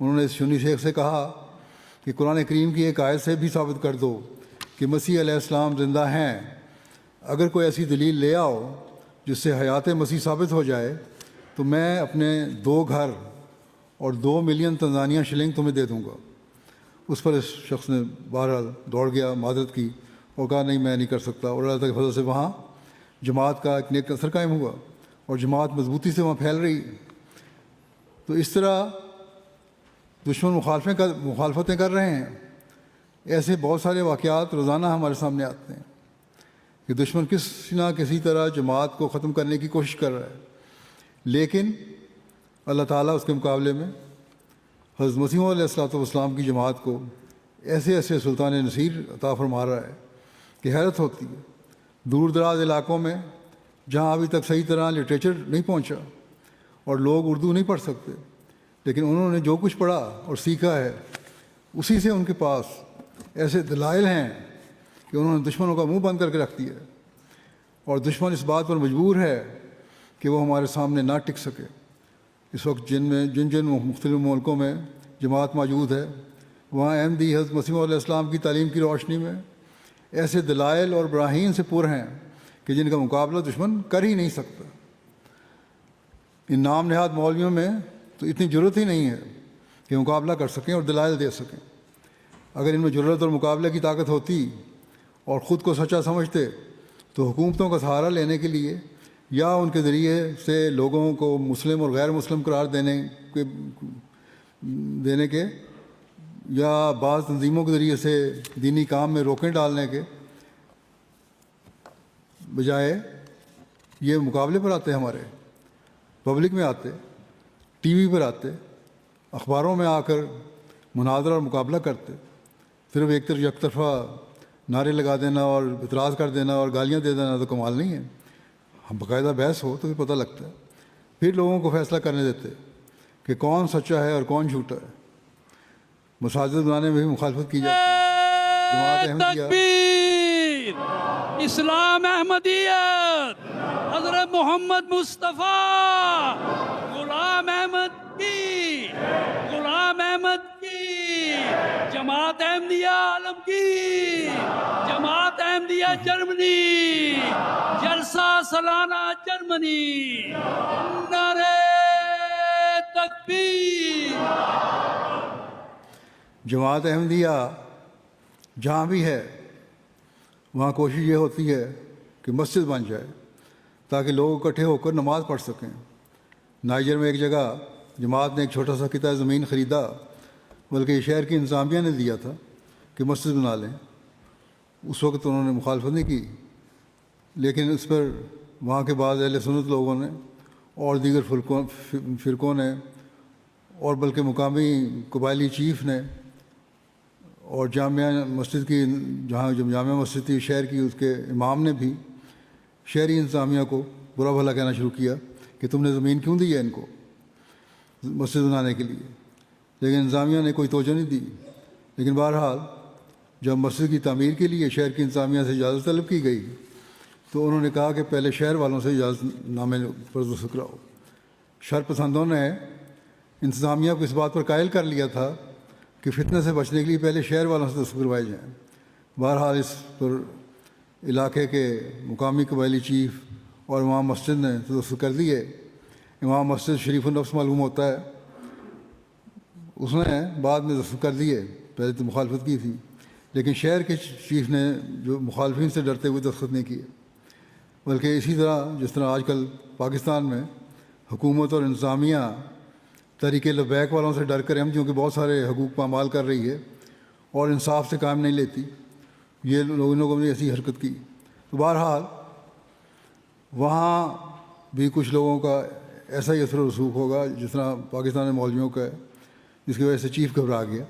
انہوں نے اس سنی شیخ سے کہا کہ قرآن کریم کی ایک آیت سے بھی ثابت کر دو کہ مسیح علیہ السلام زندہ ہیں۔ اگر کوئی ایسی دلیل لے آؤ جس سے حیات مسیح ثابت ہو جائے تو میں اپنے 2 گھر اور 2 ملین تنزانیہ شلنگ تمہیں دے دوں گا۔ اس پر اس شخص نے بہرحال دوڑ گیا، معذرت کی اور کہا نہیں میں نہیں کر سکتا، اور اللہ تعالیٰ کے فضل سے وہاں جماعت کا ایک نیک اثر قائم ہوا اور جماعت مضبوطی سے وہاں پھیل رہی۔ تو اس طرح دشمن مخالفتیں کر رہے ہیں۔ ایسے بہت سارے واقعات روزانہ ہمارے سامنے آتے ہیں کہ دشمن کسی نہ کسی طرح جماعت کو ختم کرنے کی کوشش کر رہا ہے، لیکن اللہ تعالیٰ اس کے مقابلے میں حضرت مسیح علیہ والسلام کی جماعت کو ایسے ایسے سلطان نصیر عطا فرما رہا ہے کہ حیرت ہوتی ہے۔ دور دراز علاقوں میں جہاں ابھی تک صحیح طرح لٹریچر نہیں پہنچا اور لوگ اردو نہیں پڑھ سکتے، لیکن انہوں نے جو کچھ پڑھا اور سیکھا ہے اسی سے ان کے پاس ایسے دلائل ہیں کہ انہوں نے دشمنوں کا منہ بند کر کے رکھ دیا ہے، اور دشمن اس بات پر مجبور ہے کہ وہ ہمارے سامنے نہ ٹک سکے۔ اس وقت جن مختلف ملکوں میں جماعت موجود ہے وہاں احمدی حضرت مسیح علیہ السلام کی تعلیم کی روشنی میں ایسے دلائل اور براہین سے پر ہیں کہ جن کا مقابلہ دشمن کر ہی نہیں سکتا۔ ان نام نہاد مولویوں میں تو اتنی ضرورت ہی نہیں ہے کہ مقابلہ کر سکیں اور دلائل دے سکیں۔ اگر ان میں ضرورت اور مقابلے کی طاقت ہوتی اور خود کو سچا سمجھتے تو حکومتوں کا سہارا لینے کے لیے یا ان کے ذریعے سے لوگوں کو مسلم اور غیر مسلم قرار دینے کے یا بعض تنظیموں کے ذریعے سے دینی کام میں روکیں ڈالنے کے بجائے یہ مقابلے پر آتے، ہمارے پبلک میں آتے، ٹی وی پر آتے، اخباروں میں آ کر مناظرہ اور مقابلہ کرتے۔ صرف یک طرفہ نعرے لگا دینا اور اعتراض کر دینا اور گالیاں دے دینا تو کمال نہیں ہے۔ ہم باقاعدہ بحث ہو تو پھر پتہ لگتا ہے، پھر لوگوں کو فیصلہ کرنے دیتے کہ کون سچا ہے اور کون جھوٹا ہے۔ مساجد بنانے میں بھی مخالفت کی جاتی ہے۔ جماعت احمدیہ تکبیر، اسلام احمدیت، حضرت محمد مصطفیٰ، غلام احمد کی، غلام احمد کی، جماعت احمدیہ عالمگیر، جماعت احمدیہ جرمنی، جلسہ سالانہ جرمنی، نعرہ تکبیر۔ جماعت احمدیہ جہاں بھی ہے وہاں کوشش یہ ہوتی ہے کہ مسجد بن جائے تاکہ لوگ اکٹھے ہو کر نماز پڑھ سکیں۔ نائجر میں ایک جگہ جماعت نے ایک چھوٹا سا قطعہ زمین خریدا، بلکہ شہر کی انتظامیہ نے دیا تھا کہ مسجد بنا لیں۔ اس وقت انہوں نے مخالفت نہیں کی، لیکن اس پر وہاں کے بعض اہل سنت لوگوں نے اور دیگر فرقوں نے اور بلکہ مقامی قبائلی چیف نے اور جامعہ مسجد کی جہاں جامعہ مسجد تھی شہر کی، اس کے امام نے بھی شہری انتظامیہ کو برا بھلا کہنا شروع کیا کہ تم نے زمین کیوں دی ہے ان کو مسجد بنانے کے لیے، لیکن انتظامیہ نے کوئی توجہ نہیں دی۔ لیکن بہرحال جب مسجد کی تعمیر کے لیے شہر کی انتظامیہ سے اجازت طلب کی گئی تو انہوں نے کہا کہ پہلے شہر والوں سے اجازت نامے پر دستخط کراؤ۔ شر پسندوں نے انتظامیہ کو اس بات پر قائل کر لیا تھا کہ فتنہ سے بچنے کے لیے پہلے شہر والوں سے دستخط کروائے جائیں۔ بہرحال اس پر علاقے کے مقامی قبائلی چیف اور امام مسجد نے دستخط کر دیے۔ امام مسجد شریف النفس معلوم ہوتا ہے، اس نے بعد میں دستخط کر دیے، پہلے تو مخالفت کی تھی، لیکن شہر کے چیف نے جو مخالفین سے ڈرتے ہوئے دستخط نہیں کیے۔ بلکہ اسی طرح جس طرح آج کل پاکستان میں حکومت اور انتظامیہ تحریک لبیک والوں سے ڈر کر احمدیوں کے بہت سارے حقوق پامال کر رہی ہے اور انصاف سے کام نہیں لیتی، یہ لوگوں نے ایسی حرکت کی۔ تو بہرحال وہاں بھی کچھ لوگوں کا ایسا ہی اثر و رسوخ ہوگا جس طرح پاکستان میں مولویوں کا ہے، جس کی وجہ سے چیف گھبرا گیا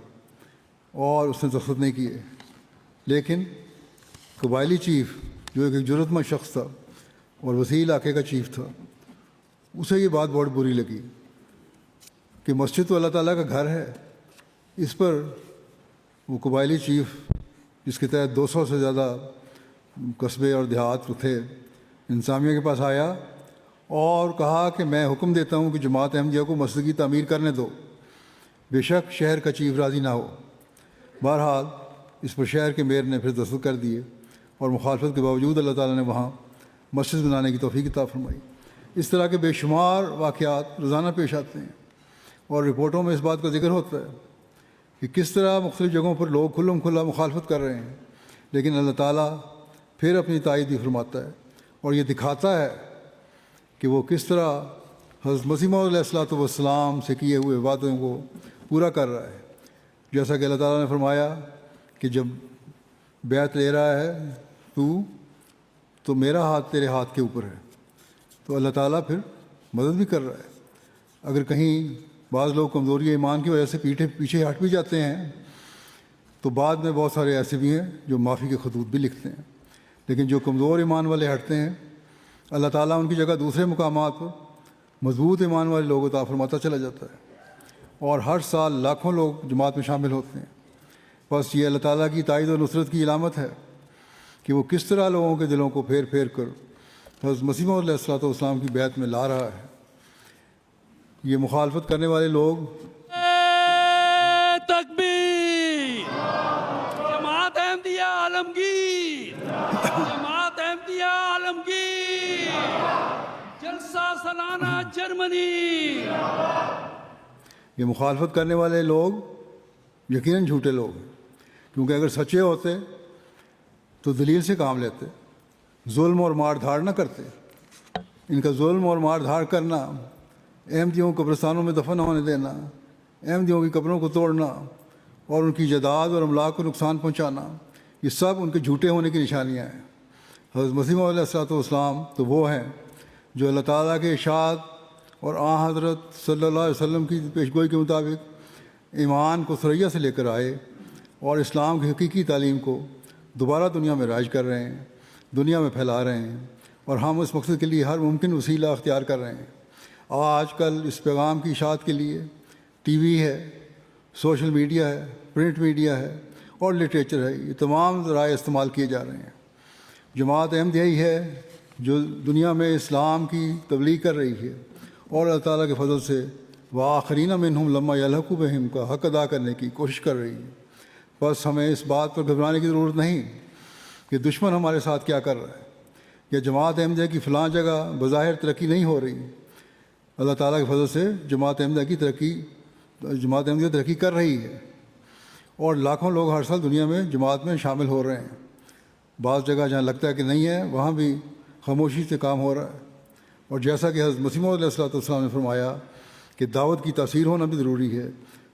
اور اس نے دستخط نہیں کیے۔ لیکن قبائلی چیف جو ایک جرأت مند شخص تھا اور وسیع علاقے کا چیف تھا، اسے یہ بات بہت بری لگی کہ مسجد تو اللہ تعالیٰ کا گھر ہے، اس پر وہ قبائلی چیف جس کے تحت 200 سے زیادہ قصبے اور دیہات تھے انتظامیہ کے پاس آیا اور کہا کہ میں حکم دیتا ہوں کہ جماعت احمدیہ کو مسجد کی تعمیر کرنے دو۔ بے شک شہر کا چیف راضی نہ ہو۔ بہرحال اس پر شہر کے میئر نے پھر دستخط کر دیے اور مخالفت کے باوجود اللہ تعالیٰ نے وہاں مسجد بنانے کی توفیق عطا فرمائی۔ اس طرح کے بے شمار واقعات روزانہ پیش آتے ہیں اور رپورٹوں میں اس بات کا ذکر ہوتا ہے کہ کس طرح مختلف جگہوں پر لوگ کھلم کھلا مخالفت کر رہے ہیں، لیکن اللہ تعالیٰ پھر اپنی تائید بھی فرماتا ہے اور یہ دکھاتا ہے کہ وہ کس طرح حضرت مسیح موعود علیہ الصلوۃ والسلام سے کیے ہوئے وعدوں کو پورا کر رہا ہے۔ جیسا کہ اللہ تعالیٰ نے فرمایا کہ جب بیعت لے رہا ہے تو میرا ہاتھ تیرے ہاتھ کے اوپر ہے، تو اللہ تعالیٰ پھر مدد بھی کر رہا ہے۔ اگر کہیں بعض لوگ کمزوری ایمان کی وجہ سے پیچھے ہٹ بھی جاتے ہیں تو بعد میں بہت سارے ایسے بھی ہیں جو معافی کے خطوط بھی لکھتے ہیں، لیکن جو کمزور ایمان والے ہٹتے ہیں اللہ تعالیٰ ان کی جگہ دوسرے مقامات پر مضبوط ایمان والے لوگ عطا فرماتا چلا جاتا ہے، اور ہر سال لاکھوں لوگ جماعت میں شامل ہوتے ہیں۔ بس یہ اللہ تعالیٰ کی تائید و نصرت کی علامت ہے کہ وہ کس طرح لوگوں کے دلوں کو پھیر پھیر کر حضرت مسیح موعود علیہ الصلوۃ والسلام کی بیعت میں لا رہا ہے۔ یہ مخالفت کرنے والے لوگ تکبیر، جماعت احمدیہ عالمگیر، جماعت احمدیہ عالمگیر، جلسہ سالانہ جرمنی۔ یہ مخالفت کرنے والے لوگ یقیناً جھوٹے لوگ ہیں، کیونکہ اگر سچے ہوتے تو دلیل سے کام لیتے، ظلم اور مار دھاڑ نہ کرتے۔ ان کا ظلم اور مار دھاڑ کرنا، احمدیوں کو قبرستانوں میں دفن ہونے دینا، احمدیوں کی قبروں کو توڑنا اور ان کی جائیداد اور املاک کو نقصان پہنچانا، یہ سب ان کے جھوٹے ہونے کی نشانیاں ہیں۔ حضرت مسیح موعود علیہ الصلوۃ والسلام تو وہ ہیں جو اللہ تعالیٰ کے ارشاد اور آن حضرت صلی اللہ علیہ وسلم کی پیشگوئی کے مطابق ایمان کو ثریا سے لے کر آئے اور اسلام کی حقیقی تعلیم کو دوبارہ دنیا میں رائج کر رہے ہیں، دنیا میں پھیلا رہے ہیں، اور ہم اس مقصد کے لیے ہر ممکن وسیلہ اختیار کر رہے ہیں۔ آج کل اس پیغام کی اشاعت کے لیے ٹی وی ہے، سوشل میڈیا ہے، پرنٹ میڈیا ہے اور لٹریچر ہے، یہ تمام ذرائع استعمال کیے جا رہے ہیں۔ جماعت احمدیہ ہی ہے جو دنیا میں اسلام کی تبلیغ کر رہی ہے اور اللہ تعالیٰ کے فضل سے وآخرین منہم لما یلحقوا بہم کا حق ادا کرنے کی کوشش کر رہی ہے۔ بس ہمیں اس بات پر گھبرانے کی ضرورت نہیں کہ دشمن ہمارے ساتھ کیا کر رہا ہے یا جماعت احمدیہ کی فلاں جگہ بظاہر ترقی نہیں ہو رہی۔ اللہ تعالیٰ کے فضل سے جماعت احمدیہ ترقی کر رہی ہے اور لاکھوں لوگ ہر سال دنیا میں جماعت میں شامل ہو رہے ہیں۔ بعض جگہ جہاں لگتا ہے کہ نہیں ہے وہاں بھی خاموشی سے کام ہو رہا ہے، اور جیسا کہ حضرت مسیح موعود علیہ الصلوۃ والسلام نے فرمایا کہ دعوت کی تاثیر ہونا بھی ضروری ہے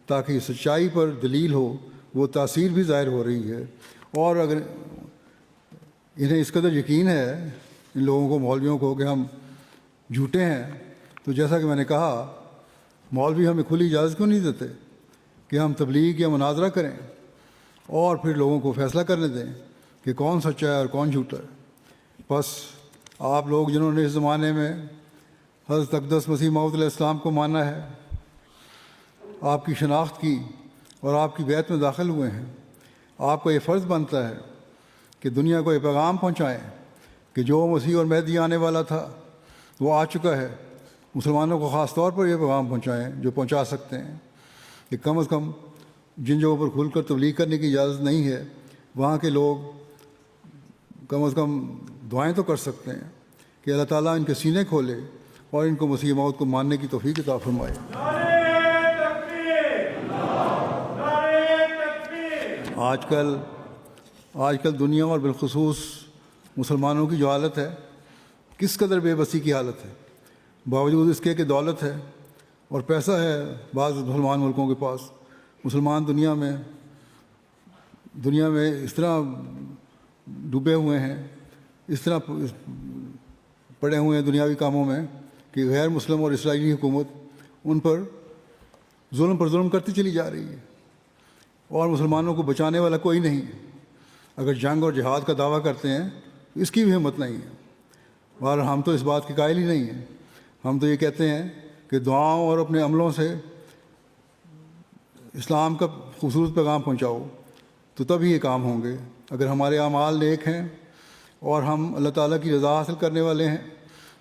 تاکہ سچائی پر دلیل ہو، وہ تاثیر بھی ظاہر ہو رہی ہے۔ اور اگر انہیں اس قدر یقین ہے ان لوگوں کو، مولویوں کو، کہ ہم جھوٹے ہیں، تو جیسا کہ میں نے کہا مولوی ہمیں کھلی اجازت کیوں نہیں دیتے کہ ہم تبلیغ یا مناظرہ کریں اور پھر لوگوں کو فیصلہ کرنے دیں کہ کون سچا ہے اور کون جھوٹا ہے۔ بس آپ لوگ جنہوں نے اس زمانے میں حضرت اقدس مسیح موعود علیہ السلام کو مانا ہے، آپ کی شناخت کی اور آپ کی بیعت میں داخل ہوئے ہیں، آپ کا یہ فرض بنتا ہے کہ دنیا کو یہ پیغام پہنچائیں کہ جو مسیح اور مہدی آنے والا تھا وہ آ چکا ہے۔ مسلمانوں کو خاص طور پر یہ پیغام پہنچائیں جو پہنچا سکتے ہیں کہ کم از کم جن جگہوں پر کھل کر تبلیغ کرنے کی اجازت نہیں ہے وہاں کے لوگ کم از کم دعائیں تو کر سکتے ہیں کہ اللہ تعالیٰ ان کے سینے کھولے اور ان کو مسیح موعود کو ماننے کی توفیق عطا فرمائے۔ آج کل دنیا اور بالخصوص مسلمانوں کی جو حالت ہے کس قدر بے بسی کی حالت ہے، باوجود اس کے کہ دولت ہے اور پیسہ ہے بعض مسلمان ملکوں کے پاس، مسلمان دنیا میں اس طرح ڈوبے ہوئے ہیں، اس طرح پڑے ہوئے ہیں دنیاوی کاموں میں کہ غیر مسلم اور اسرائیلی حکومت ان پر ظلم کرتی چلی جا رہی ہے اور مسلمانوں کو بچانے والا کوئی نہیں ہے۔ اگر جنگ اور جہاد کا دعویٰ کرتے ہیں تو اس کی بھی ہمت نہیں ہے۔ اور ہم تو اس بات کے قائل ہی نہیں ہیں، ہم تو یہ کہتے ہیں کہ دعاؤں اور اپنے عملوں سے اسلام کا خوبصورت پیغام پہنچاؤ تو تب ہی یہ کام ہوں گے۔ اگر ہمارے اعمال نیک ہیں اور ہم اللہ تعالیٰ کی رضا حاصل کرنے والے ہیں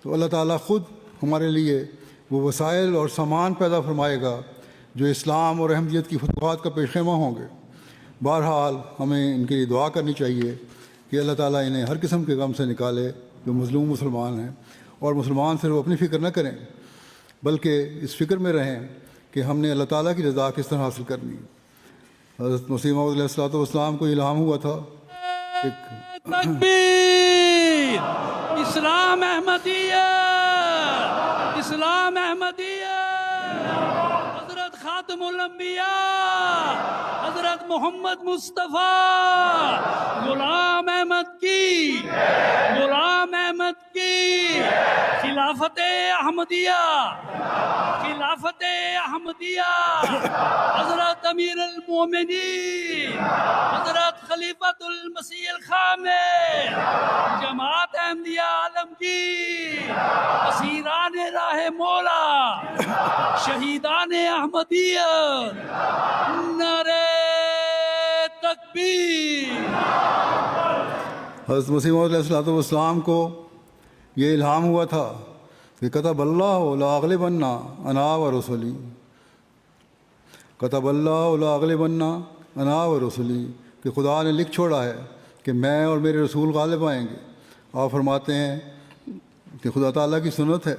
تو اللہ تعالیٰ خود ہمارے لیے وہ وسائل اور سامان پیدا فرمائے گا جو اسلام اور احمدیت کی فتوحات کا پیش خیمہ ہوں گے۔ بہرحال ہمیں ان کے لیے دعا کرنی چاہیے کہ اللہ تعالیٰ انہیں ہر قسم کے غم سے نکالے جو مظلوم مسلمان ہیں، اور مسلمان صرف اپنی فکر نہ کریں بلکہ اس فکر میں رہیں کہ ہم نے اللہ تعالیٰ کی رضا کس طرح حاصل کرنی۔ حضرت مسیح موعود علیہ الصلوۃ والسلام کو الہام ہوا تھا تکبیر، اسلام احمدیہ، اسلام احمدیہ، حضرت خاتم الانبیاء حضرت محمد مصطفیٰ غلام احمد کی، غلام احمد کی خلافت احمدیہ، خلافت احمدیہ، حضرت امیر المومنین حضرت خلیفۃ المسیح الخامس، جماعت احمدیہ عالمگیر، اسیران راہ مولا، شہیدان احمدیت، نعرہ تکبیر۔ حضرت مسیح موعود علیہ الصلوۃ والسلام کو یہ الہام ہوا تھا کہ کتب اللہ لاغلبن انا ورسلی، کتب اللہ لاغلبن انا ورسلی، کہ خدا نے لکھ چھوڑا ہے کہ میں اور میرے رسول غالب آئیں گے۔ آپ فرماتے ہیں کہ خدا تعالیٰ کی سنت ہے،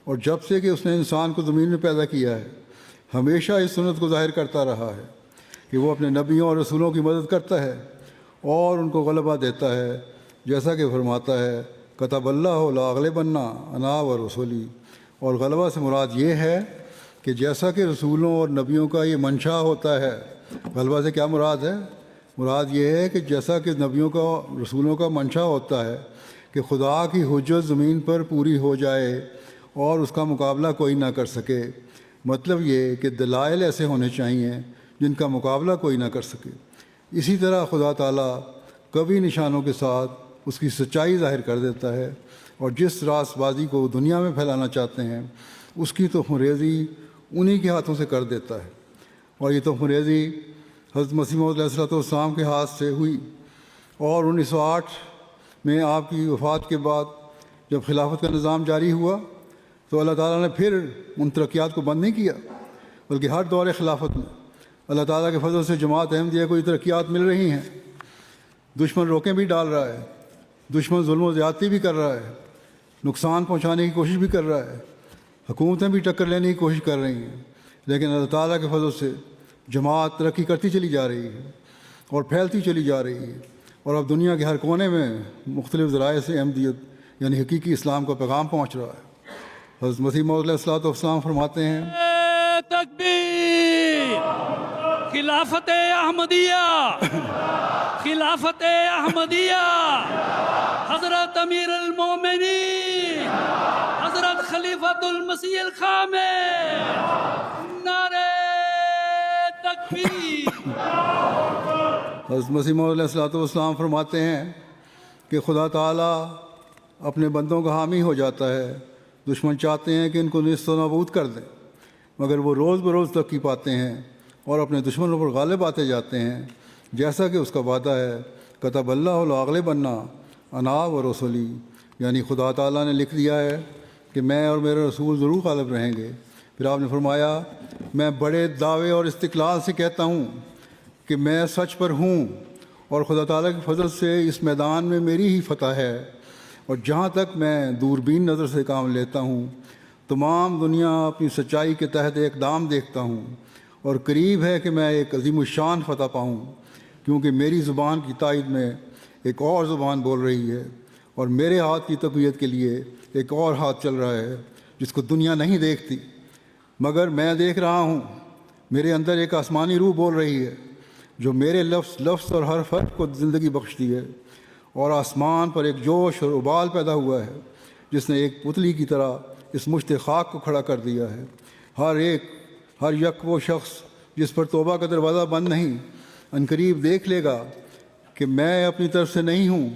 اور جب سے کہ اس نے انسان کو زمین میں پیدا کیا ہے ہمیشہ اس سنت کو ظاہر کرتا رہا ہے کہ وہ اپنے نبیوں اور رسولوں کی مدد کرتا ہے اور ان کو غلبہ دیتا ہے، جیسا کہ فرماتا ہے کتب اللہ لاغلبن انا ورسلی۔ اور غلبہ سے مراد یہ ہے کہ جیسا کہ رسولوں اور نبیوں کا یہ منشا ہوتا ہے، غلبہ سے کیا مراد ہے؟ مراد یہ ہے کہ جیسا کہ نبیوں کا، رسولوں کا منشا ہوتا ہے کہ خدا کی حجت زمین پر پوری ہو جائے اور اس کا مقابلہ کوئی نہ کر سکے، مطلب یہ کہ دلائل ایسے ہونے چاہیے جن کا مقابلہ کوئی نہ کر سکے۔ اسی طرح خدا تعالیٰ کبھی نشانوں کے ساتھ اس کی سچائی ظاہر کر دیتا ہے، اور جس راست بازی کو دنیا میں پھیلانا چاہتے ہیں اس کی تخم ریزی انہی کے ہاتھوں سے کر دیتا ہے۔ اور یہ تخم ریزی حضرت مسیح موعود علیہ الصلوۃ والسلام کے ہاتھ سے ہوئی، اور 1908 میں آپ کی وفات کے بعد جب خلافت کا نظام جاری ہوا تو اللہ تعالیٰ نے پھر ان ترقیات کو بند نہیں کیا، بلکہ ہر دور خلافت میں اللہ تعالیٰ کے فضل سے جماعت احمدیہ کو یہ ترقیات مل رہی ہیں۔ دشمن روکیں بھی ڈال رہا ہے، دشمن ظلم و زیادتی بھی کر رہا ہے، نقصان پہنچانے کی کوشش بھی کر رہا ہے، حکومتیں بھی ٹکر لینے کی کوشش کر رہی ہیں، لیکن اللہ تعالیٰ کے فضل سے جماعت ترقی کرتی چلی جا رہی ہے اور پھیلتی چلی جا رہی ہے، اور اب دنیا کے ہر کونے میں مختلف ذرائع سے احمدیت یعنی حقیقی اسلام کا پیغام پہنچ رہا ہے۔ حضرت مسیح موعود علیہ الصلوۃ والسلام فرماتے ہیں تکبیر، خلافت احمدیہ، خلافت احمدیہ، حضرت امیر المومنین حضرت خلیفۃ المسیح الخامس، نعرہ تکبیر۔ حضرت مسیح موعود علیہ الصلوۃ والسلام فرماتے ہیں کہ خدا تعالیٰ اپنے بندوں کا حامی ہو جاتا ہے۔ دشمن چاہتے ہیں کہ ان کو نیست و نابود کر دیں، مگر وہ روز بروز ترقی پاتے ہیں اور اپنے دشمنوں پر غالب آتے جاتے ہیں، جیسا کہ اس کا وعدہ ہے کتب اللہ لاغلبن انا ورسلی، یعنی خدا تعالیٰ نے لکھ دیا ہے کہ میں اور میرے رسول ضرور غالب رہیں گے۔ پھر آپ نے فرمایا میں بڑے دعوے اور استقلال سے کہتا ہوں کہ میں سچ پر ہوں، اور خدا تعالیٰ کے فضل سے اس میدان میں میری ہی فتح ہے، اور جہاں تک میں دوربین نظر سے کام لیتا ہوں تمام دنیا اپنی سچائی کے تحت ایک دام دیکھتا ہوں، اور قریب ہے کہ میں ایک عظیم الشان فتح پاؤں، کیونکہ میری زبان کی تائید میں ایک اور زبان بول رہی ہے، اور میرے ہاتھ کی تقویت کے لیے ایک اور ہاتھ چل رہا ہے جس کو دنیا نہیں دیکھتی مگر میں دیکھ رہا ہوں۔ میرے اندر ایک آسمانی روح بول رہی ہے جو میرے لفظ اور ہر فرد کو زندگی بخشتی ہے، اور آسمان پر ایک جوش اور ابال پیدا ہوا ہے جس نے ایک پتلی کی طرح اس مشت خاک کو کھڑا کر دیا ہے۔ ہر یک وہ شخص جس پر توبہ کا دروازہ بند نہیں عنقریب دیکھ لے گا کہ میں اپنی طرف سے نہیں ہوں۔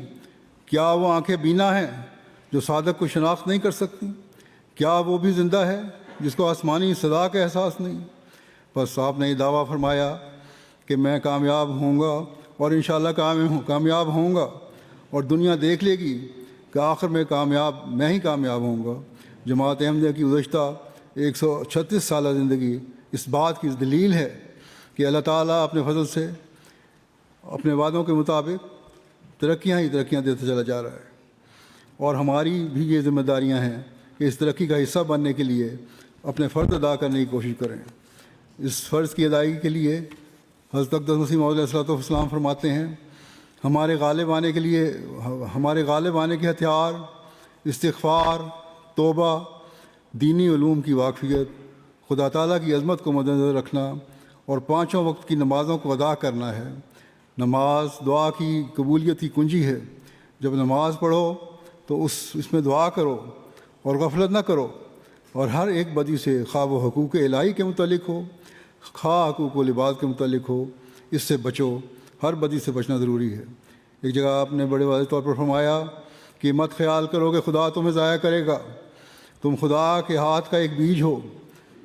کیا وہ آنکھیں بینا ہیں جو صادق کو شناخت نہیں کر سکتی؟ کیا وہ بھی زندہ ہے جس کو آسمانی صدا کا احساس نہیں؟ بس آپ نے یہ دعویٰ فرمایا کہ میں کامیاب ہوں گا، اور انشاءاللہ کامیاب ہوں گا، اور دنیا دیکھ لے گی کہ آخر میں میں ہی کامیاب ہوں گا۔ جماعت احمدیہ کی گزشتہ 136 سالہ زندگی اس بات کی دلیل ہے کہ اللہ تعالیٰ اپنے فضل سے اپنے وعدوں کے مطابق ترقیاں ہی ترقیاں دیتا چلا جا رہا ہے، اور ہماری بھی یہ ذمہ داریاں ہیں کہ اس ترقی کا حصہ بننے کے لیے اپنے فرض ادا کرنے کی کوشش کریں۔ اس فرض کی ادائیگی کے لیے حضرت اقدس مسیح موعود علیہ الصلوۃ والسلام فرماتے ہیں، ہمارے غالب آنے کے ہتھیار استغفار، توبہ، دینی علوم کی واقفیت، خدا تعالیٰ کی عظمت کو مد نظر رکھنا اور 5 وقت کی نمازوں کو ادا کرنا ہے۔ نماز دعا کی قبولیت کی کنجی ہے۔ جب نماز پڑھو تو اس میں دعا کرو اور غفلت نہ کرو، اور ہر ایک بدی سے، خواہ وہ حقوق الہی کے متعلق ہو، خواہ حقوق العباد کے متعلق ہو، اس سے بچو۔ ہر بدی سے بچنا ضروری ہے۔ ایک جگہ آپ نے بڑے واضح طور پر فرمایا کہ مت خیال کرو کہ خدا تمہیں ضائع کرے گا، تم خدا کے ہاتھ کا ایک بیج ہو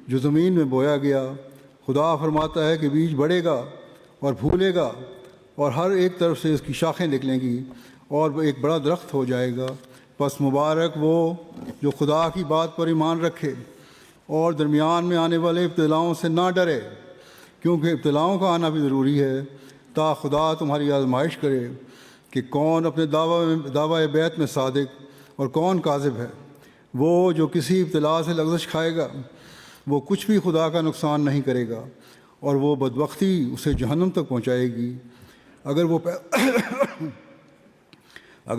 جو زمین میں بویا گیا۔ خدا فرماتا ہے کہ بیج بڑھے گا اور پھولے گا اور ہر ایک طرف سے اس کی شاخیں نکلیں گی اور وہ ایک بڑا درخت ہو جائے گا۔ پس مبارک وہ جو خدا کی بات پر ایمان رکھے اور درمیان میں آنے والے ابتلاؤں سے نہ ڈرے، کیونکہ ابتلاؤں کا آنا بھی ضروری ہے تا خدا تمہاری آزمائش کرے کہ کون اپنے دعوی بیعت میں صادق اور کون کاذب ہے۔ وہ جو کسی ابتلا سے لغزش کھائے گا وہ کچھ بھی خدا کا نقصان نہیں کرے گا، اور وہ بدبختی اسے جہنم تک پہنچائے گی۔ اگر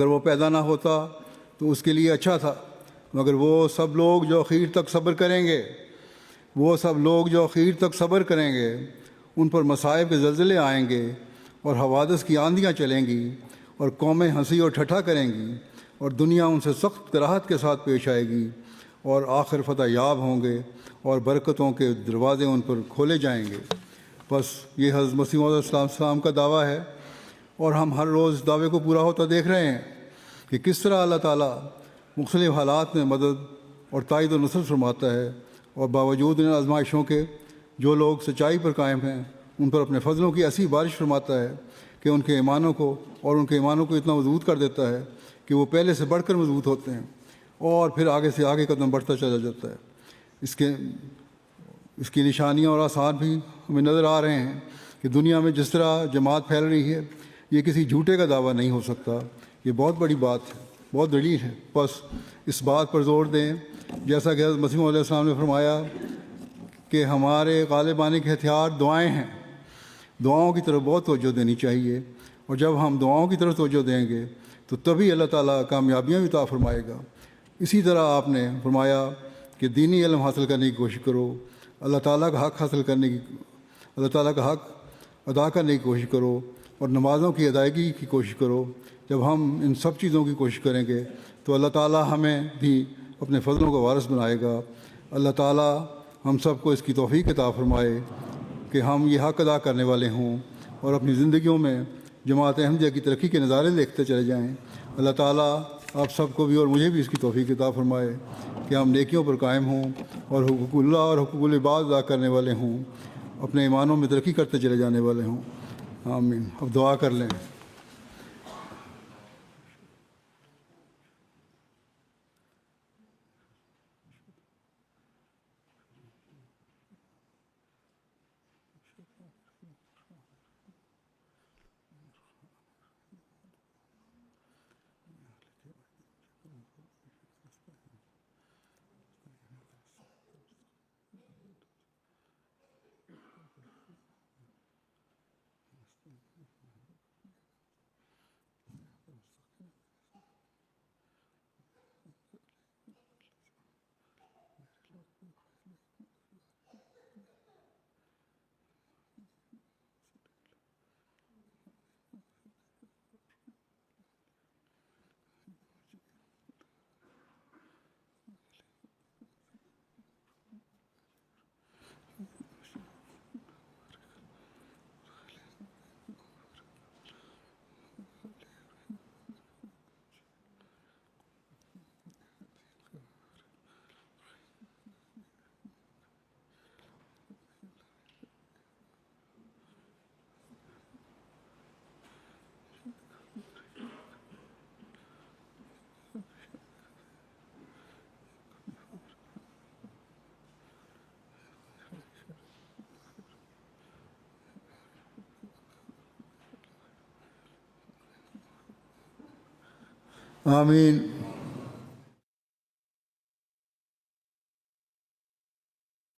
وہ پیدا نہ ہوتا تو اس کے لیے اچھا تھا، مگر وہ سب لوگ جو اخیر تک صبر کریں گے ان پر مصائب کے زلزلے آئیں گے اور حوادث کی آندیاں چلیں گی، اور قومیں ہنسی اور ٹھٹھا کریں گی، اور دنیا ان سے سخت کراہت کے ساتھ پیش آئے گی، اور آخر فتح یاب ہوں گے اور برکتوں کے دروازے ان پر کھولے جائیں گے۔ بس یہ حضرت مسیح موعود علیہ السلام کا دعویٰ ہے، اور ہم ہر روز اس دعوے کو پورا ہوتا دیکھ رہے ہیں کہ کس طرح اللہ تعالیٰ مختلف حالات میں مدد اور تائید و نصرت فرماتا ہے، اور باوجود ان آزمائشوں کے جو لوگ سچائی پر قائم ہیں ان پر اپنے فضلوں کی ایسی بارش فرماتا ہے کہ ان کے ایمانوں کو اتنا مضبوط کر دیتا ہے کہ وہ پہلے سے بڑھ کر مضبوط ہوتے ہیں، اور پھر آگے سے آگے قدم بڑھتا چلا جاتا ہے۔ اس کی نشانیاں اور آثار بھی ہمیں نظر آ رہے ہیں کہ دنیا میں جس طرح جماعت پھیل رہی ہے یہ کسی جھوٹے کا دعویٰ نہیں ہو سکتا، یہ بہت بڑی بات ہے، بہت دلیل ہے۔ بس اس بات پر زور دیں، جیسا کہ حضرت مسیح علیہ السلام نے فرمایا کہ ہمارے غالب آنے کے ہتھیار دعائیں ہیں۔ دعاؤں کی طرف بہت توجہ دینی چاہیے، اور جب ہم دعاؤں کی طرف توجہ دیں گے تو تبھی اللہ تعالیٰ کامیابیاں بھی عطا فرمائے گا۔ اسی طرح آپ نے فرمایا کہ دینی علم حاصل کرنے کی کوشش کرو، اللہ تعالیٰ کا حق ادا کرنے کی کوشش کرو، اور نمازوں کی ادائیگی کی کوشش کرو۔ جب ہم ان سب چیزوں کی کوشش کریں گے تو اللہ تعالیٰ ہمیں بھی اپنے فضلوں کا وارث بنائے گا۔ اللہ تعالیٰ ہم سب کو اس کی توفیق عطا فرمائے کہ ہم یہ حق ادا کرنے والے ہوں اور اپنی زندگیوں میں جماعت احمدیہ کی ترقی کے نظارے دیکھتے چلے جائیں۔ اللہ تعالیٰ آپ سب کو بھی اور مجھے بھی اس کی توفیق عطا فرمائے کہ ہم نیکیوں پر قائم ہوں اور حقوق اللہ اور حقوق العباد ادا کرنے والے ہوں، اپنے ایمانوں میں ترقی کرتے چلے جانے والے ہوں۔ آمین۔ اب دعا کر لیں۔ آمین.